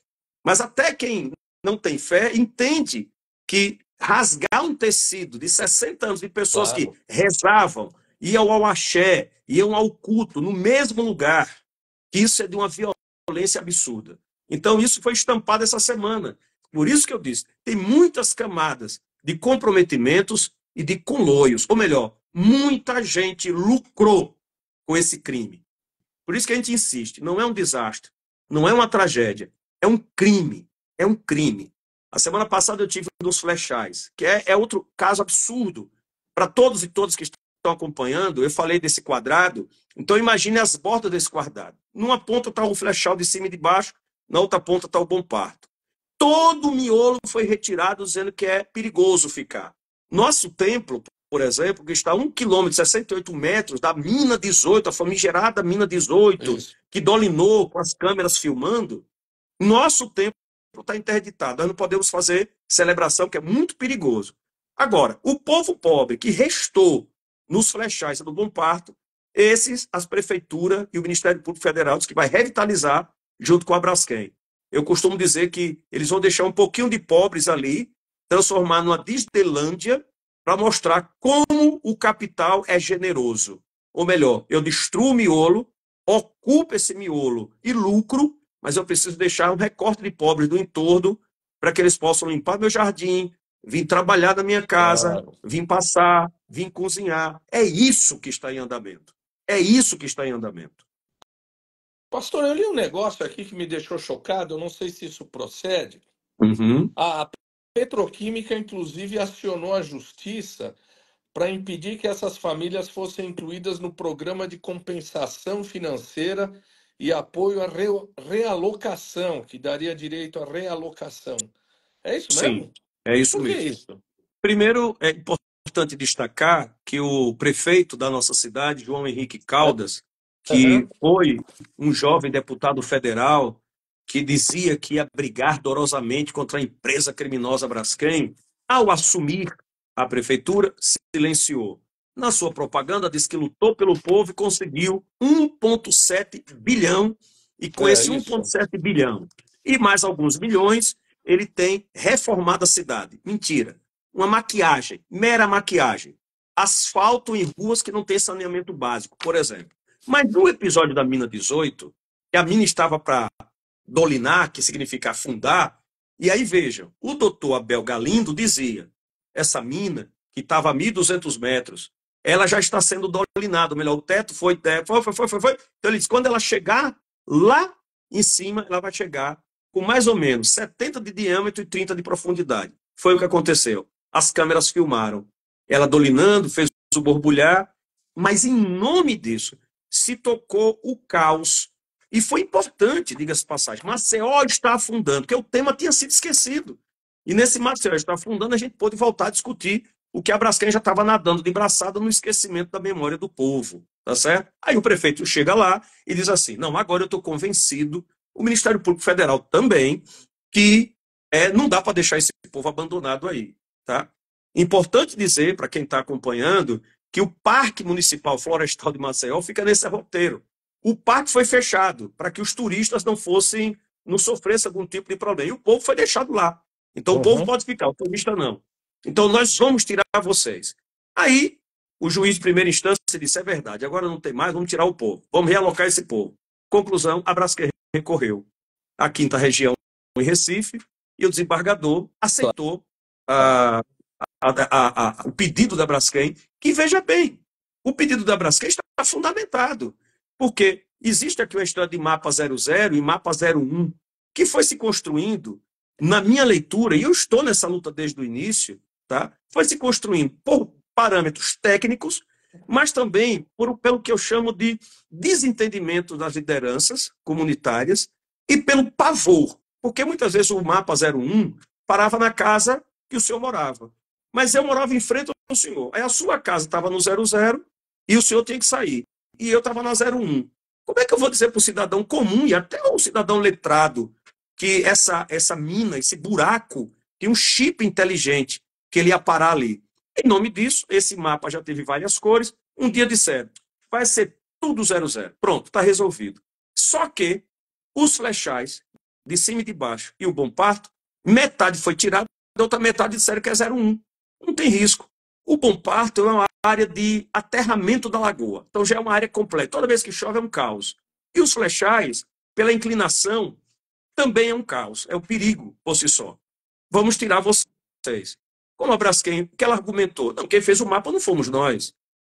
Mas até quem não tem fé entende que rasgar um tecido de 60 anos de pessoas que rezavam, iam ao axé, iam ao culto, no mesmo lugar, que isso é de uma violência absurda. Então, isso foi estampado essa semana. Por isso que eu disse, tem muitas camadas de comprometimentos e de conluios. Ou melhor, muita gente lucrou com esse crime. Por isso que a gente insiste, não é um desastre, não é uma tragédia, é um crime. É um crime. A semana passada eu tive nos flechais, que é outro caso absurdo. Para todos e todas que estão acompanhando, eu falei desse quadrado, então imagine as bordas desse quadrado. Numa ponta está o flechal de cima e de baixo, na outra ponta está o Bom Parto. Todo o miolo foi retirado, dizendo que é perigoso ficar. Nosso templo, por exemplo, que está a 1 km, 68 metros da Mina 18, a famigerada Mina 18, que dolinou com as câmeras filmando, nosso templo está interditado. Nós não podemos fazer celebração, que é muito perigoso. Agora, o povo pobre que restou nos flechais do Bom Parto, esses, as prefeituras e o Ministério Público Federal, que vai revitalizar junto com a Braskem. Eu costumo dizer que eles vão deixar um pouquinho de pobres ali, transformar numa Disneylândia, para mostrar como o capital é generoso. Ou melhor, eu destruo o miolo, ocupo esse miolo e lucro, mas eu preciso deixar um recorte de pobres do entorno para que eles possam limpar meu jardim, vir trabalhar na minha casa, vir passar, vir cozinhar. É isso que está em andamento. É isso que está em andamento. Pastor, eu li um negócio aqui que me deixou chocado, eu não sei se isso procede. Uhum. A Petroquímica, inclusive, acionou a justiça para impedir que essas famílias fossem incluídas no programa de compensação financeira e apoio à realocação, que daria direito à realocação. É isso mesmo? Sim, é isso Por que mesmo. isso? Primeiro, é importante destacar que o prefeito da nossa cidade, João Henrique Caldas, que foi um jovem deputado federal que dizia que ia brigar dolorosamente contra a empresa criminosa Braskem, ao assumir a prefeitura, silenciou. Na sua propaganda, disse que lutou pelo povo e conseguiu 1,7 bilhão, e com esse 1,7 bilhão e mais alguns milhões, ele tem reformado a cidade. Mentira. Uma maquiagem, mera maquiagem. asfalto em ruas que não tem saneamento básico, por exemplo. Mas no episódio da mina 18, que a mina estava para dolinar, que significa afundar, e aí vejam, o doutor Abel Galindo dizia, essa mina, que estava a 1.200 metros, ela já está sendo dolinada, melhor, o teto foi. Então ele disse, quando ela chegar lá em cima, ela vai chegar com mais ou menos 70 de diâmetro e 30 de profundidade. Foi o que aconteceu. As câmeras filmaram ela dolinando, fez o borbulhar, mas em nome disso se tocou o caos. E foi importante, diga-se de passagem, Maceió está afundando, porque o tema tinha sido esquecido. E nesse Maceió está afundando, a gente pôde voltar a discutir o que a Braskem já estava nadando de braçada no esquecimento da memória do povo, tá certo? Aí o prefeito chega lá e diz assim, não, agora eu estou convencido, o Ministério Público Federal também, que não dá para deixar esse povo abandonado aí, tá? Importante dizer, para quem está acompanhando, que o Parque Municipal Florestal de Maceió fica nesse roteiro. O parque foi fechado para que os turistas não sofressem algum tipo de problema. E o povo foi deixado lá. Então o povo pode ficar, o turista não. Então nós vamos tirar vocês. Aí o juiz de primeira instância disse, é verdade, agora não tem mais, vamos tirar o povo. Vamos realocar esse povo. Conclusão, a Braskem recorreu à 5ª região em Recife e o desembargador aceitou o pedido da Braskem, que veja bem, o pedido da Braskem está fundamentado, porque existe aqui uma história de mapa 00 e mapa 01, que foi se construindo, na minha leitura, e eu estou nessa luta desde o início, tá? Foi se construindo por parâmetros técnicos, mas também pelo que eu chamo de desentendimento das lideranças comunitárias e pelo pavor, porque muitas vezes o mapa 01 parava na casa que o senhor morava. Mas eu morava em frente ao senhor. Aí a sua casa estava no 00 e o senhor tinha que sair. E eu estava na 01. Como é que eu vou dizer para o cidadão comum e até o cidadão letrado que essa mina, esse buraco, tem um chip inteligente que ele ia parar ali? Em nome disso, esse mapa já teve várias cores. Um dia disseram, vai ser tudo 00. Pronto, está resolvido. Só que os flechais, de cima e de baixo, e o Bom Parto, metade foi tirada, a outra metade disseram que é 01. Não tem risco. O Bom Parto é uma área de aterramento da lagoa. Então já é uma área completa. Toda vez que chove é um caos. E os flechais, pela inclinação, também é um caos. É um perigo por si só. Vamos tirar vocês. Como a Braskem, que ela argumentou, não, quem fez o mapa não fomos nós.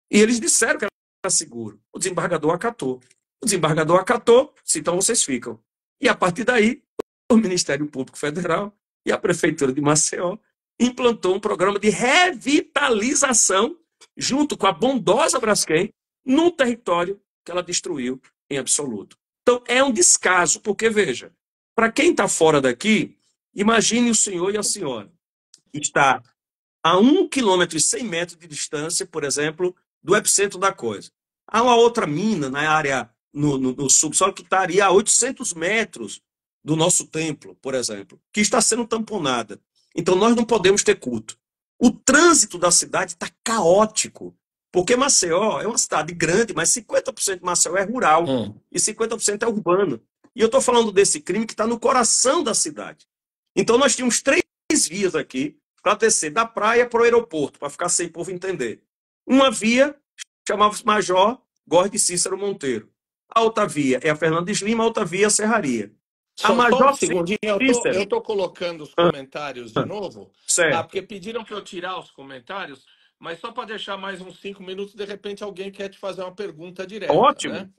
E eles disseram que era seguro. O desembargador acatou. O desembargador acatou, então vocês ficam. E a partir daí, o Ministério Público Federal e a Prefeitura de Maceió implantou um programa de revitalização junto com a bondosa Braskem num território que ela destruiu em absoluto. Então é um descaso, porque veja, para quem está fora daqui, imagine o senhor e a senhora está a 1,1 km de distância, por exemplo, do epicentro da coisa. Há uma outra mina na área, no subsolo, que estaria a 800 metros do nosso templo, por exemplo, que está sendo tamponada. Então nós não podemos ter culto. O trânsito da cidade está caótico, porque Maceió é uma cidade grande, mas 50% de Maceió é rural e 50% é urbano. E eu estou falando desse crime que está no coração da cidade. Então nós tínhamos 3 vias aqui para descer da praia para o aeroporto, para ficar sem o povo entender. Uma via chamava-se Major Gorge de Cícero Monteiro. A outra via é a Fernandes Lima, a outra via é a Serraria. Só um segundinho, eu tô colocando os comentários de novo. Certo. Porque pediram para eu tirar os comentários, mas só para deixar mais uns 5 minutos, de repente alguém quer te fazer uma pergunta direta. Ótimo, né?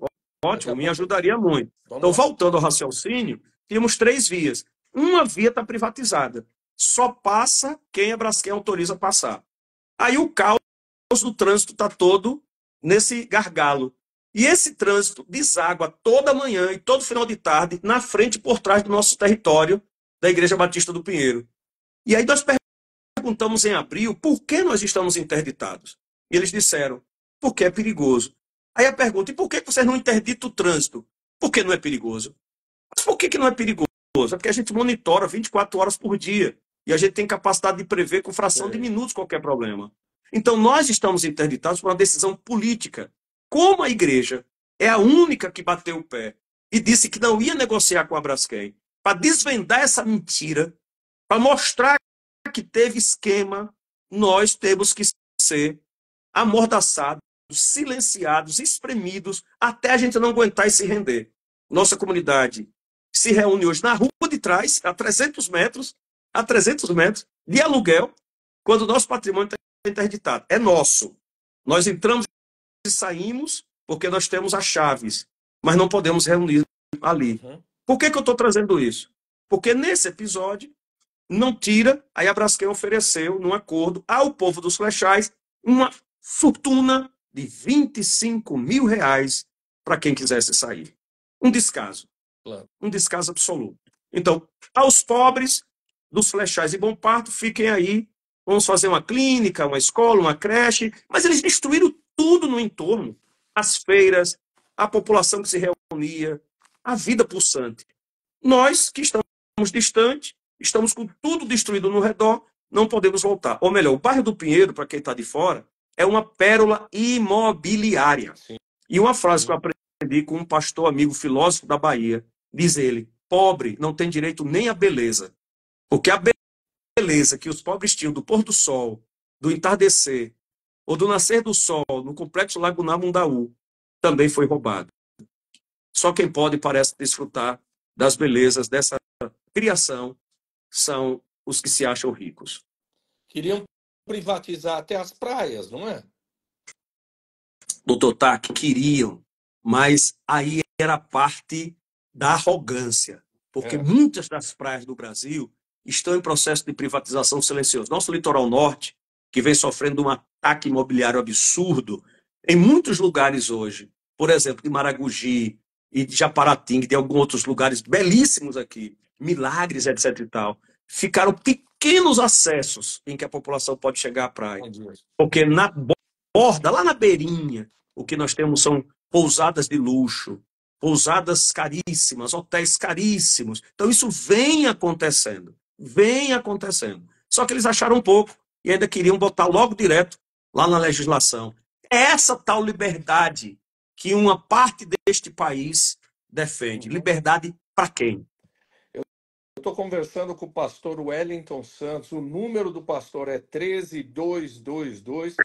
ótimo, me ajudaria muito. Vamos Então, lá. voltando ao raciocínio, temos 3 vias. Uma via está privatizada. Só passa quem a Braskem autoriza passar. Aí o caos do trânsito está todo nesse gargalo. E esse trânsito deságua toda manhã e todo final de tarde na frente e por trás do nosso território da Igreja Batista do Pinheiro. E aí nós perguntamos em abril por que nós estamos interditados. E eles disseram, porque é perigoso. Aí a pergunta, e por que vocês não interditam o trânsito? Porque não é perigoso. Mas por que não é perigoso? É porque a gente monitora 24 horas por dia. E a gente tem capacidade de prever com fração de minutos qualquer problema. Então nós estamos interditados por uma decisão política. Como a igreja é a única que bateu o pé e disse que não ia negociar com a Braskem, para desvendar essa mentira, para mostrar que teve esquema, nós temos que ser amordaçados, silenciados, espremidos, até a gente não aguentar e se render. Nossa comunidade se reúne hoje na rua de trás, a 300 metros de aluguel, quando o nosso patrimônio está interditado. É nosso. Nós entramos e saímos porque nós temos as chaves, mas não podemos reunir ali. Por que eu estou trazendo isso? Porque nesse episódio, não tira, aí a Braskem ofereceu, num acordo, ao povo dos Flechais, uma fortuna de R$ 25 mil para quem quisesse sair. Um descaso. Um descaso absoluto. Então, aos pobres dos Flechais e Bom Parto, fiquem aí, vamos fazer uma clínica, uma escola, uma creche, mas eles destruíram tudo no entorno. As feiras, a população que se reunia, a vida pulsante. Nós, que estamos distantes, estamos com tudo destruído no redor, não podemos voltar. Ou melhor, o bairro do Pinheiro, para quem está de fora, é uma pérola imobiliária. Sim. E uma frase que eu aprendi com um pastor amigo filósofo da Bahia, diz ele: pobre não tem direito nem à beleza. Porque a beleza que os pobres tinham do pôr do sol, do entardecer, ou do nascer do sol no complexo Lagunar Mundaú, também foi roubado. Só quem pode e parece desfrutar das belezas dessa criação são os que se acham ricos. Queriam privatizar até as praias, não é? Doutor Tac, queriam, mas aí era parte da arrogância, porque muitas das praias do Brasil estão em processo de privatização silenciosa. Nosso litoral norte, que vem sofrendo um ataque imobiliário absurdo, em muitos lugares hoje, por exemplo, de Maragogi e de Japaratinga, de alguns outros lugares belíssimos aqui, Milagres, etc. e tal, ficaram pequenos acessos em que a população pode chegar à praia. Porque na borda, lá na beirinha, o que nós temos são pousadas de luxo, pousadas caríssimas, hotéis caríssimos. Então isso vem acontecendo. Só que eles acharam um pouco e ainda queriam botar logo direto lá na legislação. É essa tal liberdade que uma parte deste país defende. Liberdade para quem? Eu estou conversando com o pastor Wellington Santos, o número do pastor é 13222,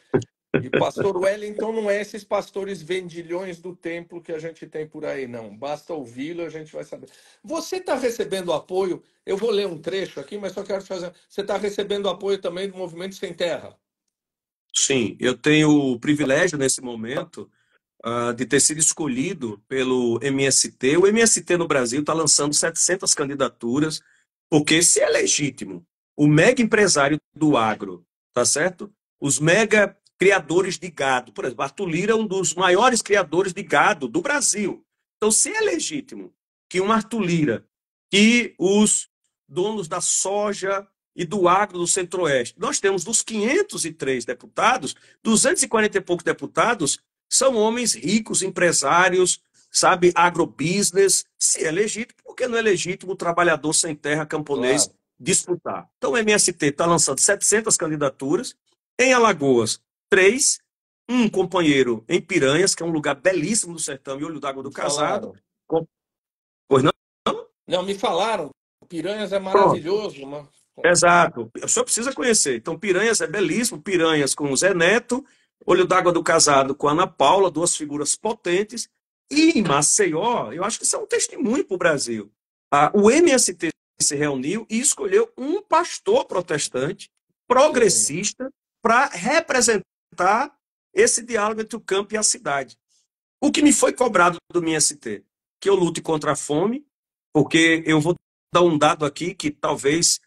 e pastor Wellington não é esses pastores vendilhões do templo que a gente tem por aí, não. Basta ouvi-lo e a gente vai saber. Você está recebendo apoio, eu vou ler um trecho aqui, mas só quero fazer... Você está recebendo apoio também do Movimento Sem Terra? Sim, eu tenho o privilégio nesse momento de ter sido escolhido pelo MST. O MST no Brasil está lançando 700 candidaturas, porque se é legítimo, o mega empresário do agro, tá certo? Os mega criadores de gado, por exemplo, Arthur Lira é um dos maiores criadores de gado do Brasil. Então, se é legítimo que um Arthur Lira, que os donos da soja e do agro do Centro-Oeste, nós temos dos 503 deputados, 240 e poucos deputados são homens ricos, empresários, sabe, agrobusiness. Se é legítimo, por que não é legítimo o trabalhador sem terra camponês disputar? Então o MST está lançando 700 candidaturas, em Alagoas, 3, um companheiro em Piranhas, que é um lugar belíssimo do sertão e Olho d'Água do Casado. Pois não? Não, me falaram. Piranhas é maravilhoso, mano. Exato. O senhor precisa conhecer. Então, Piranhas é belíssimo. Piranhas com o Zé Neto, Olho d'Água do Casado com a Ana Paula, duas figuras potentes. E em Maceió, eu acho que isso é um testemunho para o Brasil. O MST se reuniu e escolheu um pastor protestante, progressista, para representar esse diálogo entre o campo e a cidade. O que me foi cobrado do MST? Que eu lute contra a fome, porque eu vou dar um dado aqui que talvez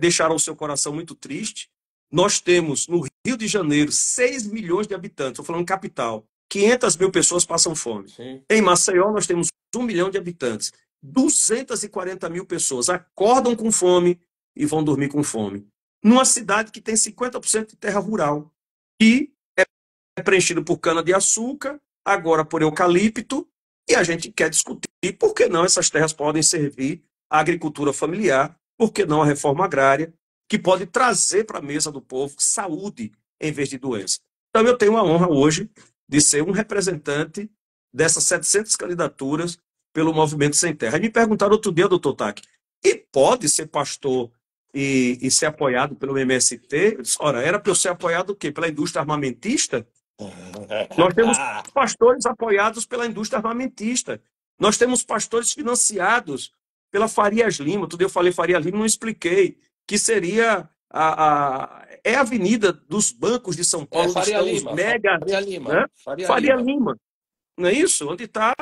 deixará o seu coração muito triste. Nós temos, no Rio de Janeiro, 6 milhões de habitantes, estou falando capital, 500 mil pessoas passam fome. Sim. Em Maceió, nós temos 1 milhão de habitantes. 240 mil pessoas acordam com fome e vão dormir com fome. Numa cidade que tem 50% de terra rural, que é preenchido por cana-de-açúcar, agora por eucalipto, e a gente quer discutir por que não essas terras podem servir à agricultura familiar, por que não a reforma agrária, que pode trazer para a mesa do povo saúde em vez de doença. Então eu tenho a honra hoje de ser um representante dessas 700 candidaturas pelo Movimento Sem Terra. E me perguntaram outro dia, doutor Tac, e pode ser pastor e ser apoiado pelo MST. Eu disse, ora, era para eu ser apoiado o quê? Pela indústria armamentista? Nós temos pastores apoiados pela indústria armamentista. Nós temos pastores financiados pela Farias Lima. Outro dia eu falei Faria Lima, não expliquei, que seria é a avenida dos bancos de São Paulo, onde Faria estão os Lima, mega, Faria Lima, né? Faria Faria Lima. Lima, não é isso? Onde está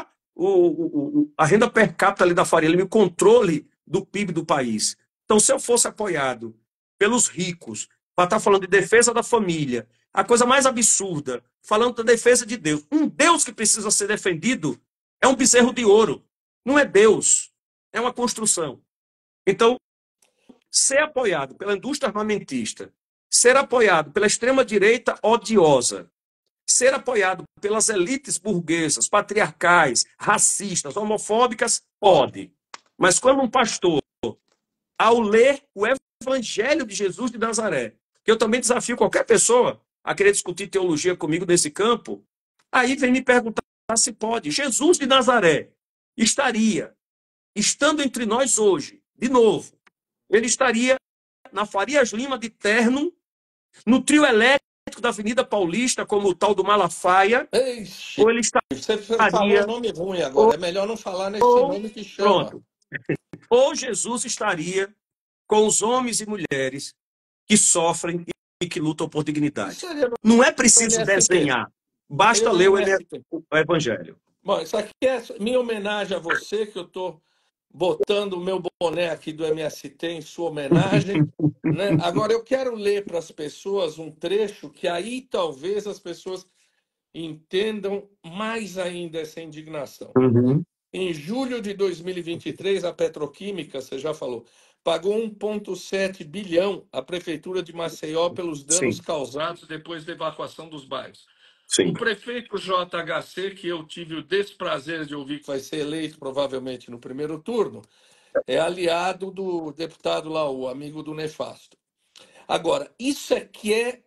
a renda per capita ali da Faria Lima, o controle do PIB do país. Então, se eu fosse apoiado pelos ricos para estar falando de defesa da família, a coisa mais absurda, falando da defesa de Deus, um Deus que precisa ser defendido é um bezerro de ouro, não é Deus, é uma construção. Então, ser apoiado pela indústria armamentista, ser apoiado pela extrema-direita odiosa, ser apoiado pelas elites burguesas, patriarcais, racistas, homofóbicas, pode. Mas quando um pastor, ao ler o Evangelho de Jesus de Nazaré, que eu também desafio qualquer pessoa a querer discutir teologia comigo nesse campo, aí vem me perguntar se pode. Jesus de Nazaré estaria, estando entre nós hoje, de novo, ele estaria na Farias Lima de terno, no trio elétrico da Avenida Paulista, como o tal do Malafaia, Eixe, ou ele você falou estaria... nome ruim agora. É melhor não falar nesse nome que chama. Pronto. Ou Jesus estaria com os homens e mulheres que sofrem e que lutam por dignidade. Não é preciso desenhar, basta ler o Evangelho. Bom, isso aqui é minha homenagem a você, que eu estou botando o meu boné aqui do MST em sua homenagem. Né? Agora, eu quero ler para as pessoas um trecho que aí talvez as pessoas entendam mais ainda essa indignação. Uhum. Em julho de 2023, a Petroquímica, você já falou, pagou 1,7 bilhão à Prefeitura de Maceió pelos danos causados depois da evacuação dos bairros. Sim. O prefeito JHC, que eu tive o desprazer de ouvir que vai ser eleito provavelmente no primeiro turno, é aliado do deputado lá, o amigo do Nefasto. Agora, isso é que é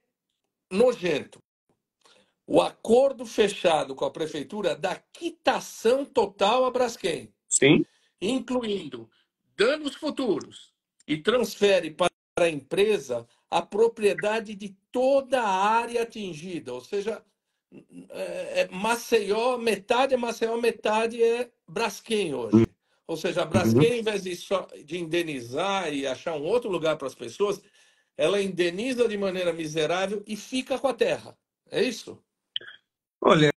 nojento. O acordo fechado com a prefeitura dá quitação total à Braskem, Sim. incluindo danos futuros, e transfere para a empresa a propriedade de toda a área atingida, ou seja, Maceió, metade é Maceió, metade é Braskem hoje. Ou seja, a Braskem, em vez de indenizar e achar um outro lugar para as pessoas, ela indeniza de maneira miserável e fica com a terra. É isso? Olha,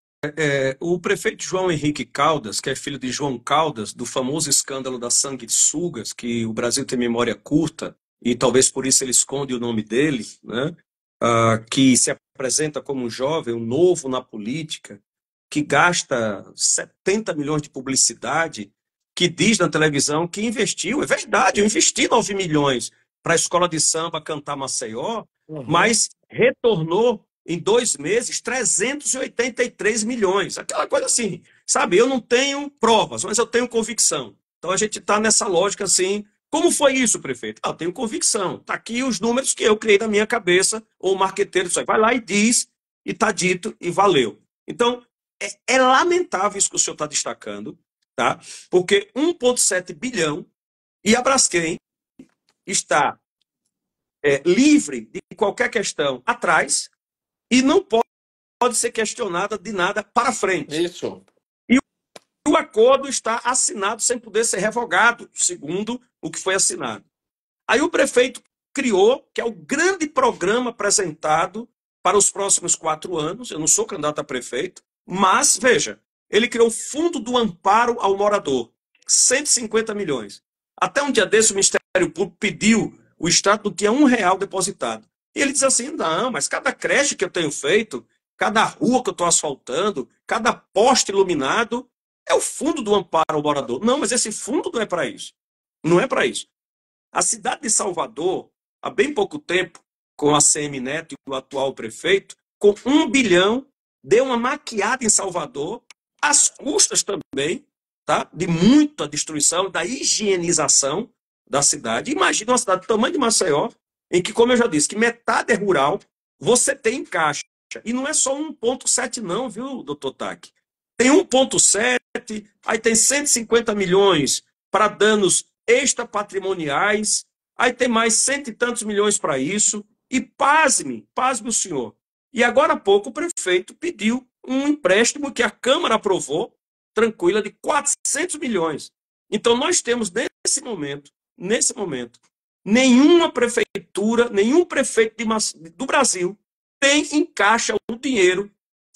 o prefeito João Henrique Caldas, que é filho de João Caldas, do famoso escândalo das sanguessugas, que o Brasil tem memória curta, e talvez por isso ele esconde o nome dele, né? Que se apresenta como um jovem, um novo na política, que gasta 70 milhões de publicidade, que diz na televisão que investiu, é verdade, eu investi 9 milhões para a escola de samba cantar Maceió, mas retornou em 2 meses 383 milhões. Aquela coisa assim, sabe? Eu não tenho provas, mas eu tenho convicção. Então a gente está nessa lógica assim. Como foi isso, prefeito? Eu tenho convicção. Está aqui os números que eu criei na minha cabeça, ou o marqueteiro diz, vai lá e diz, e está dito, e valeu. Então, é lamentável isso que o senhor está destacando, tá? Porque 1,7 bilhão e a Braskem está livre de qualquer questão atrás e não pode ser questionada de nada para frente. Isso. E o acordo está assinado sem poder ser revogado, segundo o que foi assinado. Aí o prefeito criou, que é o grande programa apresentado para os próximos 4 anos. Eu não sou candidato a prefeito, mas, veja, ele criou o Fundo do Amparo ao Morador, 150 milhões. Até um dia desse, o Ministério Público pediu o extrato do que é R$1 depositado. E ele diz assim, não, mas cada creche que eu tenho feito, cada rua que eu estou asfaltando, cada poste iluminado, é o Fundo do Amparo ao Morador. Não, mas esse fundo não é para isso. Não é para isso. A cidade de Salvador, há bem pouco tempo, com a CM Neto e o atual prefeito, com 1 bilhão, deu uma maquiada em Salvador, às custas também, tá? De muita destruição, da higienização da cidade. Imagina uma cidade do tamanho de Maceió, em que, como eu já disse, que metade é rural, você tem em caixa. E não é só 1,7 não, viu, doutor Tac? Tem 1,7, aí tem 150 milhões para danos extrapatrimoniais, Aí tem mais cento e tantos milhões para isso. E pasme o senhor. E agora há pouco o prefeito pediu um empréstimo que a Câmara aprovou, tranquila, de 400 milhões. Então nós temos nesse momento, nenhuma prefeitura, nenhum prefeito do Brasil tem em caixa o dinheiro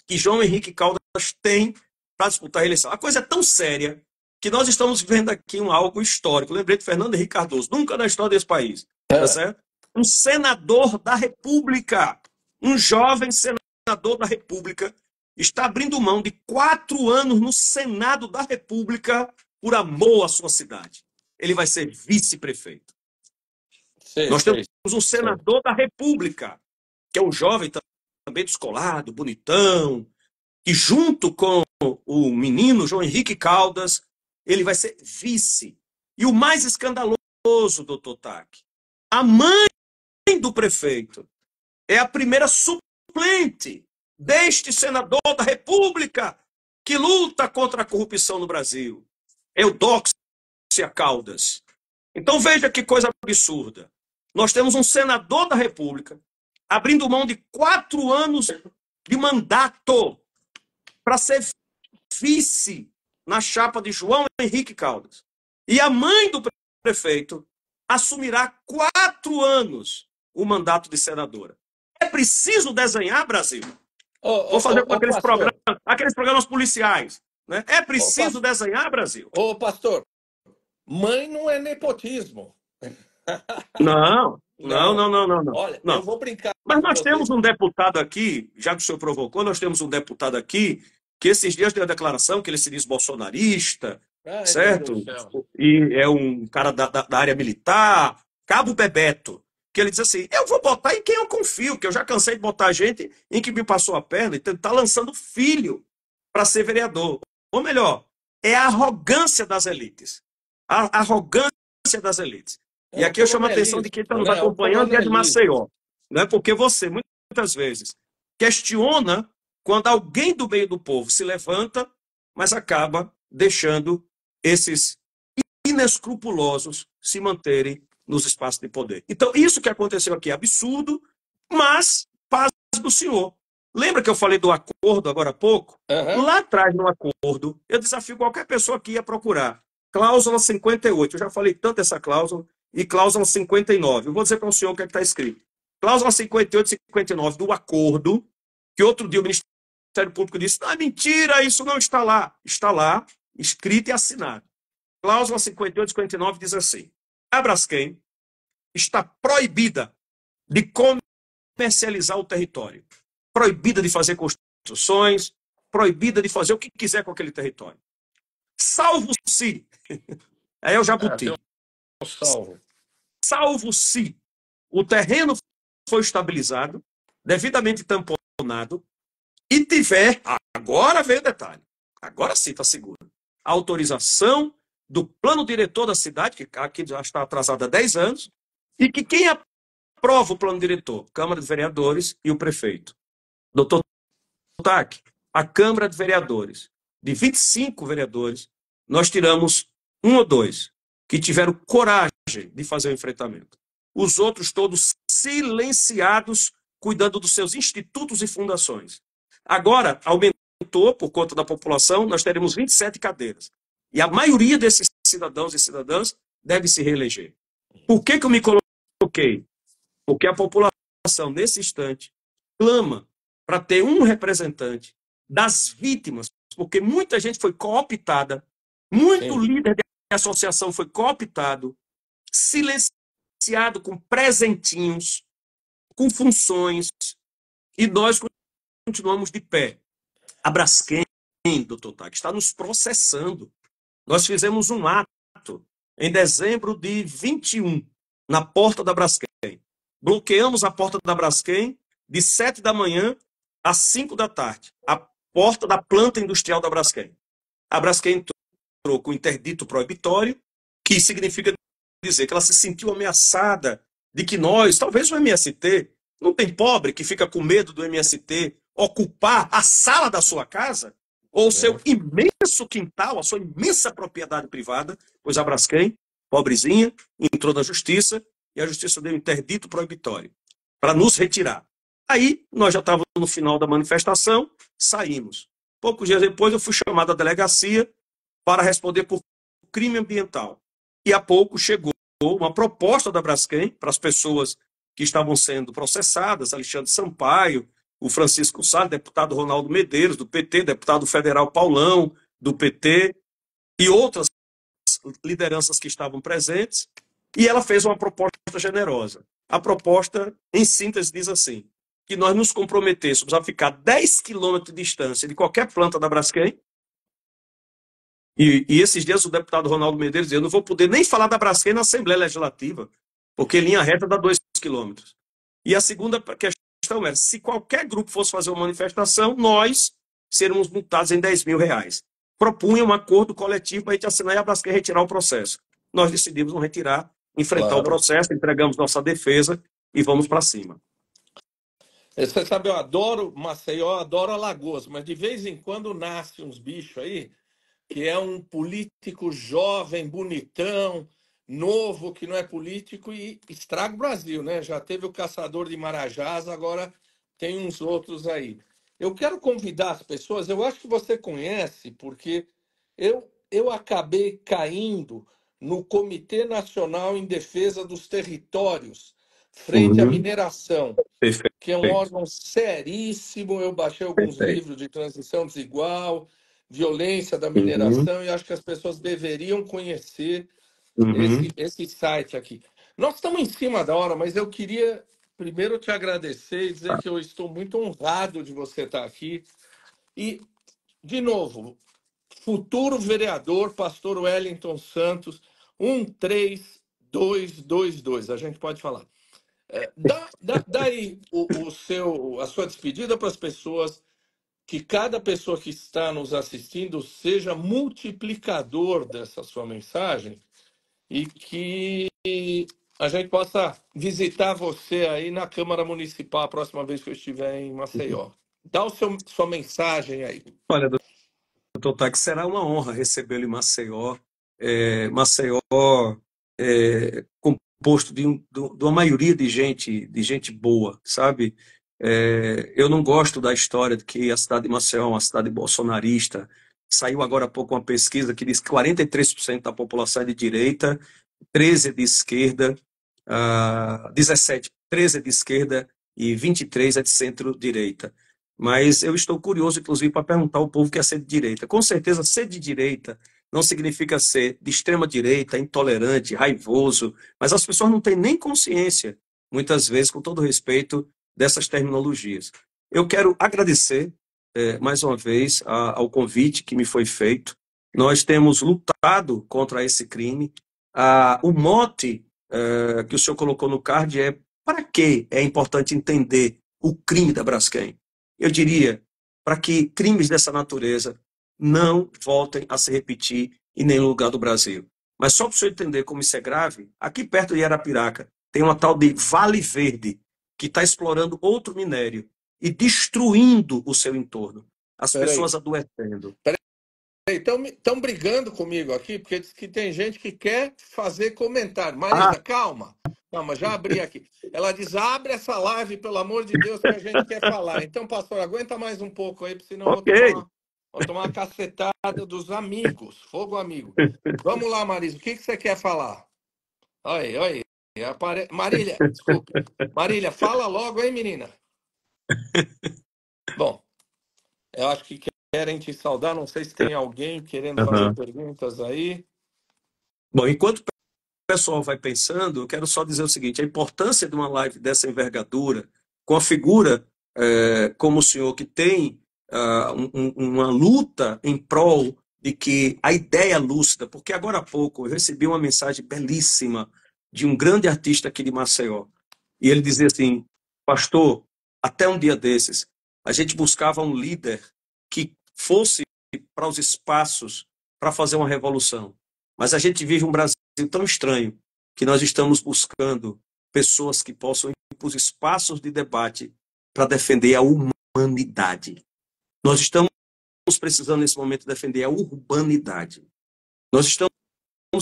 que João Henrique Caldas tem para disputar a eleição. A coisa é tão séria que nós estamos vivendo aqui algo histórico. Lembrei de Fernando Henrique Cardoso, nunca na história desse país, tá certo? Um senador da República, um jovem senador da República, está abrindo mão de 4 anos no Senado da República por amor à sua cidade. Ele vai ser vice-prefeito. Nós temos um senador da República, que é um jovem também descolado, bonitão, que junto com o menino João Henrique Caldas, ele vai ser vice. E o mais escandaloso, doutor Tack, a mãe do prefeito é a primeira suplente deste senador da República que luta contra a corrupção no Brasil. Eudóxia Caldas. Então veja que coisa absurda. Nós temos um senador da República abrindo mão de 4 anos de mandato para ser vice na chapa de João Henrique Caldas. E a mãe do prefeito assumirá 4 anos o mandato de senadora. É preciso desenhar, Brasil. Vou fazer com aqueles programas policiais. Né? É preciso desenhar, Brasil. Ô, pastor, mãe não é nepotismo. Não. Olha, não. Eu vou brincar. Mas nós temos um deputado aqui, já que o senhor provocou, nós temos um deputado aqui que esses dias deu a declaração que ele se diz bolsonarista, certo? E é um cara da área militar, Cabo Bebeto, que ele diz assim, eu vou botar em quem eu confio, que eu já cansei de botar gente em que me passou a perna e está lançando filho para ser vereador. Ou melhor, é a arrogância das elites. A arrogância das elites. E aqui eu chamo a atenção de quem está nos acompanhando, que é de Maceió. Não é porque você, muitas vezes, questiona quando alguém do meio do povo se levanta, mas acaba deixando esses inescrupulosos se manterem nos espaços de poder. Então, isso que aconteceu aqui é absurdo, mas paz do senhor. Lembra que eu falei do acordo agora há pouco? Lá atrás, no acordo, eu desafio qualquer pessoa aqui a procurar. Cláusula 58. Eu já falei tanto dessa cláusula. E cláusula 59. Eu vou dizer para o senhor o que é que está escrito. Cláusula 58 e 59 do acordo, que outro dia o Ministério Público disse, não, é mentira, isso não está lá. Está lá, escrito e assinado. Cláusula 58 e 59 diz assim, a Braskem está proibida de comercializar o território, proibida de fazer construções, proibida de fazer o que quiser com aquele território. Salvo-se, aí é o jabuti, salvo se o terreno for estabilizado, devidamente tamponado, e tiver, agora veio o detalhe, agora sim está seguro, a autorização do plano diretor da cidade, que aqui já está atrasado há 10 anos, e que quem aprova o plano diretor? Câmara de Vereadores e o prefeito. Doutor Tack, a Câmara de Vereadores, de 25 vereadores, nós tiramos 1 ou 2 que tiveram coragem de fazer o enfrentamento. Os outros todos silenciados, cuidando dos seus institutos e fundações. Agora, aumentou, por conta da população, nós teremos 27 cadeiras. E a maioria desses cidadãos e cidadãs deve se reeleger. Por que eu me coloquei? Porque a população, nesse instante, clama para ter um representante das vítimas, porque muita gente foi cooptada, muito líder de associação foi cooptado, silenciado com presentinhos, com funções, e nós continuamos de pé. A Braskem, doutor Tack, está nos processando. Nós fizemos um ato em dezembro de 21, na porta da Braskem. Bloqueamos a porta da Braskem de 7 da manhã às 5 da tarde. A porta da planta industrial da Braskem. A Braskem entrou com interdito proibitório, que significa dizer que ela se sentiu ameaçada de que nós, talvez o MST, não tem pobre que fica com medo do MST ocupar a sala da sua casa, ou o seu imenso quintal, a sua imensa propriedade privada, pois a Braskem, pobrezinha, entrou na justiça e a justiça deu interdito proibitório para nos retirar. Aí, nós já estávamos no final da manifestação, saímos. Poucos dias depois, eu fui chamado à delegacia para responder por crime ambiental. E há pouco chegou uma proposta da Braskem para as pessoas que estavam sendo processadas, Alexandre Sampaio, o Francisco Salles, deputado Ronaldo Medeiros, do PT, deputado federal Paulão, do PT, e outras lideranças que estavam presentes, e ela fez uma proposta generosa. A proposta, em síntese, diz assim, que nós nos comprometêssemos a ficar 10 quilômetros de distância de qualquer planta da Braskem, e esses dias o deputado Ronaldo Medeiros dizia, eu não vou poder nem falar da Braskem na Assembleia Legislativa, porque linha reta dá 2 quilômetros. E a segunda questão era, se qualquer grupo fosse fazer uma manifestação, nós seremos multados em R$10.000. Propunha um acordo coletivo para a gente assinar e a Braskem retirar o processo. Nós decidimos não retirar, enfrentar o processo, entregamos nossa defesa e vamos para cima. Você sabe, eu adoro Maceió, adoro Alagoas, mas de vez em quando nasce uns bichos aí que é um político jovem, bonitão, novo, que não é político e estraga o Brasil, né? Já teve o Caçador de Marajás, agora tem uns outros aí. Eu quero convidar as pessoas, eu acho que você conhece, porque eu acabei caindo no Comitê Nacional em Defesa dos Territórios, frente à mineração, Perfeito. que é um órgão seríssimo. Eu baixei alguns livros de transição desigual, violência da mineração, e acho que as pessoas deveriam conhecer esse site aqui. Nós estamos em cima da hora, mas eu queria primeiro te agradecer e dizer que eu estou muito honrado de você estar aqui. E, de novo, futuro vereador, pastor Wellington Santos, 13222, a gente pode falar. Dá aí a sua despedida para as pessoas, que cada pessoa que está nos assistindo seja multiplicador dessa sua mensagem e que a gente possa visitar você aí na Câmara Municipal a próxima vez que eu estiver em Maceió. Dá sua mensagem aí. Olha, doutor Tax, será uma honra recebê-lo em Maceió. Maceió é composto de uma maioria de gente boa, sabe? Eu não gosto da história de que a cidade de Maceió é uma cidade bolsonarista. Saiu agora há pouco uma pesquisa que diz que 43% da população é de direita, 13% é de esquerda, 13% é de esquerda e 23% é de centro-direita. Mas eu estou curioso, inclusive, para perguntar ao povo que é ser de direita. Com certeza, ser de direita não significa ser de extrema-direita, intolerante, raivoso, mas as pessoas não têm nem consciência, muitas vezes, com todo respeito, dessas terminologias. Eu quero agradecer, mais uma vez, ao convite que me foi feito. Nós temos lutado contra esse crime. O mote que o senhor colocou no card é para que é importante entender o crime da Braskem. Eu diria, para que crimes dessa natureza não voltem a se repetir em nenhum lugar do Brasil. Mas só para o senhor entender como isso é grave, aqui perto de Arapiraca tem uma tal de Vale Verde, que está explorando outro minério e destruindo o seu entorno. As pessoas adoecendo. Estão brigando comigo aqui, porque diz que tem gente que quer fazer comentário. Marisa, calma. Calma, já abri aqui. Ela diz, abre essa live, pelo amor de Deus, que a gente quer falar. Então, pastor, aguenta mais um pouco aí, senão vou tomar uma cacetada dos amigos. Fogo amigo. Vamos lá, Marisa, o que você quer falar? Olha aí. Marília, desculpe. Marília, fala logo, hein, menina? Bom, eu acho que querem te saudar. Não sei se tem alguém querendo fazer perguntas aí. Bom, enquanto o pessoal vai pensando, eu quero só dizer o seguinte, a importância de uma live dessa envergadura, com a figura como o senhor, que tem uma luta em prol de que a ideia lúcida, porque agora há pouco eu recebi uma mensagem belíssima de um grande artista aqui de Maceió, e ele dizia assim, pastor, até um dia desses, a gente buscava um líder que fosse para os espaços para fazer uma revolução. Mas a gente vive um Brasil tão estranho que nós estamos buscando pessoas que possam ir para os espaços de debate para defender a humanidade. Nós estamos precisando, nesse momento, defender a urbanidade. Nós estamos,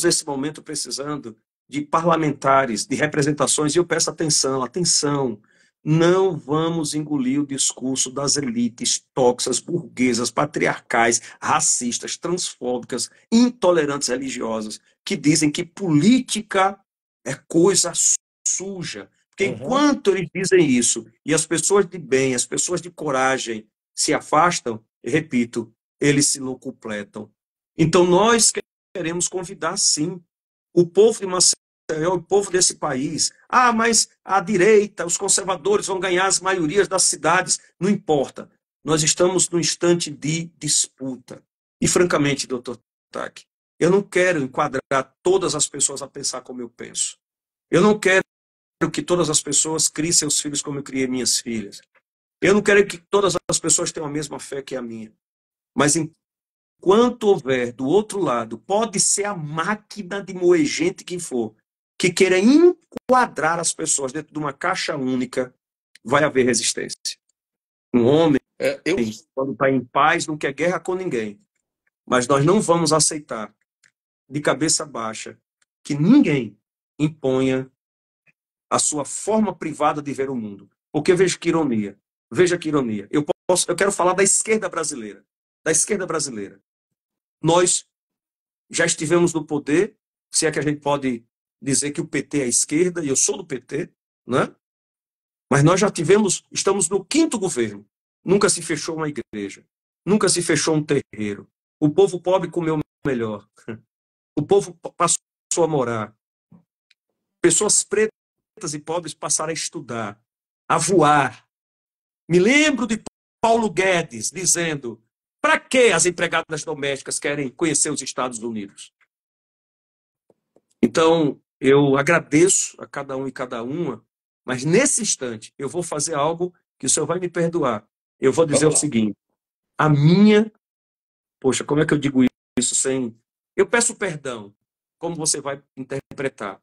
nesse momento, precisando de parlamentares, de representações, e eu peço atenção, atenção, não vamos engolir o discurso das elites tóxicas, burguesas, patriarcais, racistas, transfóbicas, intolerantes religiosas, que dizem que política é coisa suja. Porque Uhum. enquanto eles dizem isso, e as pessoas de bem, as pessoas de coragem se afastam, repito, eles se locupletam. Então nós queremos convidar, sim, o povo de Maceió, o povo desse país. Ah, mas a direita, os conservadores vão ganhar as maiorias das cidades. Não importa. Nós estamos num instante de disputa. E, francamente, doutor Tack, eu não quero enquadrar todas as pessoas a pensar como eu penso. Eu não quero que todas as pessoas criem seus filhos como eu criei minhas filhas. Eu não quero que todas as pessoas tenham a mesma fé que a minha. Mas enquanto houver do outro lado, pode ser a máquina de moer gente que for, que queira enquadrar as pessoas dentro de uma caixa única, vai haver resistência. Um homem, Eu, quando está em paz, não quer guerra com ninguém. Mas nós não vamos aceitar, de cabeça baixa, que ninguém imponha a sua forma privada de ver o mundo. Porque veja que ironia. Veja que ironia. Eu quero falar da esquerda brasileira. Da esquerda brasileira. Nós já estivemos no poder, se é que a gente pode dizer que o PT é a esquerda, e eu sou do PT, né? Mas nós já estamos no quinto governo. Nunca se fechou uma igreja, nunca se fechou um terreiro. O povo pobre comeu melhor. O povo passou a morar. Pessoas pretas e pobres passaram a estudar, a voar. Me lembro de Paulo Guedes dizendo: para que as empregadas domésticas querem conhecer os Estados Unidos? Então, eu agradeço a cada um e cada uma, mas nesse instante eu vou fazer algo que o senhor vai me perdoar. Eu vou dizer vamos o lá. seguinte: a minha, poxa, como é que eu digo isso sem. Eu peço perdão, como você vai interpretar.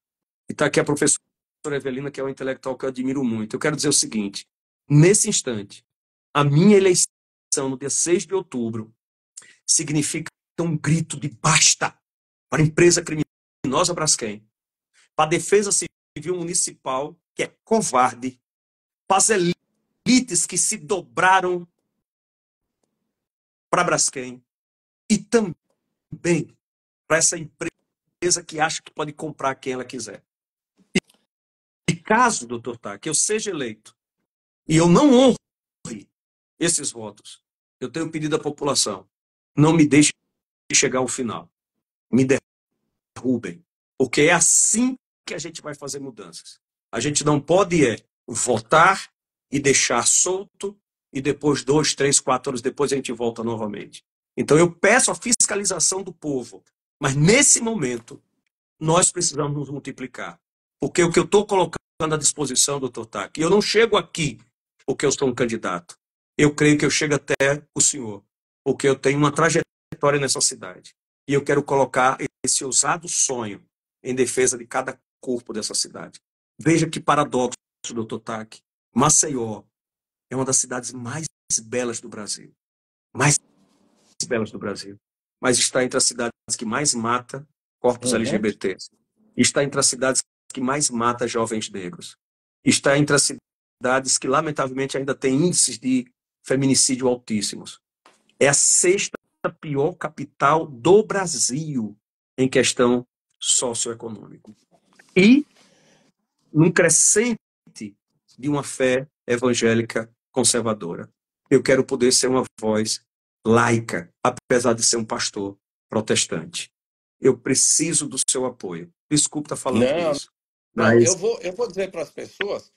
E está aqui a professora Evelina, que é uma intelectual que eu admiro muito. Eu quero dizer o seguinte: nesse instante, a minha eleição no dia 6 de outubro significa um grito de basta para a empresa criminosa Braskem, para a Defesa Civil Municipal, que é covarde, para as elites que se dobraram para a Braskem, e também para essa empresa que acha que pode comprar quem ela quiser. E caso, doutor Tack, eu seja eleito e eu não honre esses votos, eu tenho pedido à população: não me deixe chegar ao final. Me derrubem. Porque é assim que a gente vai fazer mudanças. A gente não pode votar e deixar solto e depois 2, 3, 4 anos depois a gente volta novamente. Então eu peço a fiscalização do povo, mas nesse momento nós precisamos nos multiplicar. Porque o que eu estou colocando à disposição, doutor Tack, eu não chego aqui porque eu sou um candidato. Eu creio que eu chego até o senhor, porque eu tenho uma trajetória nessa cidade. E eu quero colocar esse ousado sonho em defesa de cada corpo dessa cidade. Veja que paradoxo, doutor Tack. Maceió é uma das cidades mais belas do Brasil. Mais belas do Brasil. Mas está entre as cidades que mais mata corpos Uhum. LGBTs. Está entre as cidades que mais mata jovens negros. Está entre as cidades que, lamentavelmente, ainda tem índices de feminicídio altíssimos. É a sexta pior capital do Brasil em questão socioeconômica. E num crescente de uma fé evangélica conservadora. Eu quero poder ser uma voz laica, apesar de ser um pastor protestante. Eu preciso do seu apoio. Desculpe estar falando Não, isso, não, mas eu vou dizer para as pessoas,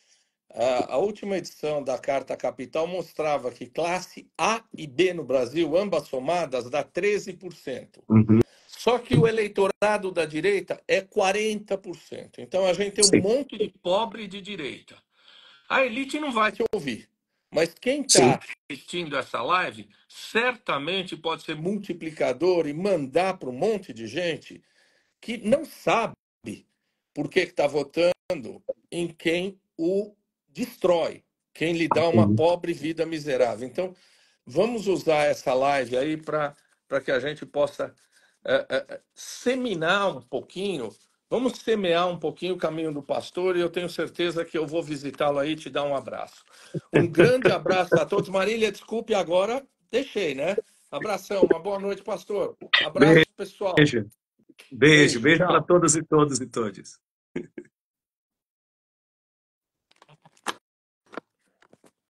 a última edição da Carta Capital mostrava que classe A e B no Brasil, ambas somadas, dá 13%. uhum, Só que o eleitorado da direita é 40%. Então a gente tem um sim, monte de pobre de direita. A elite não vai te ouvir. Mas quem sim, está assistindo essa live certamente pode ser multiplicador e mandar para um monte de gente que não sabe por que está votando em quem o destrói, quem lhe dá uma uhum. pobre vida miserável. Então, vamos usar essa live aí para que a gente possa seminar um pouquinho Vamos semear um pouquinho o caminho do pastor e eu tenho certeza que eu vou visitá-lo aí e te dar um abraço. Um grande abraço a todos. Marília, desculpe agora, deixei, né? Abração, uma boa noite, pastor. Abraço, pessoal. Beijo, beijo, Beijo, beijo para tchau. todas e todos e todes.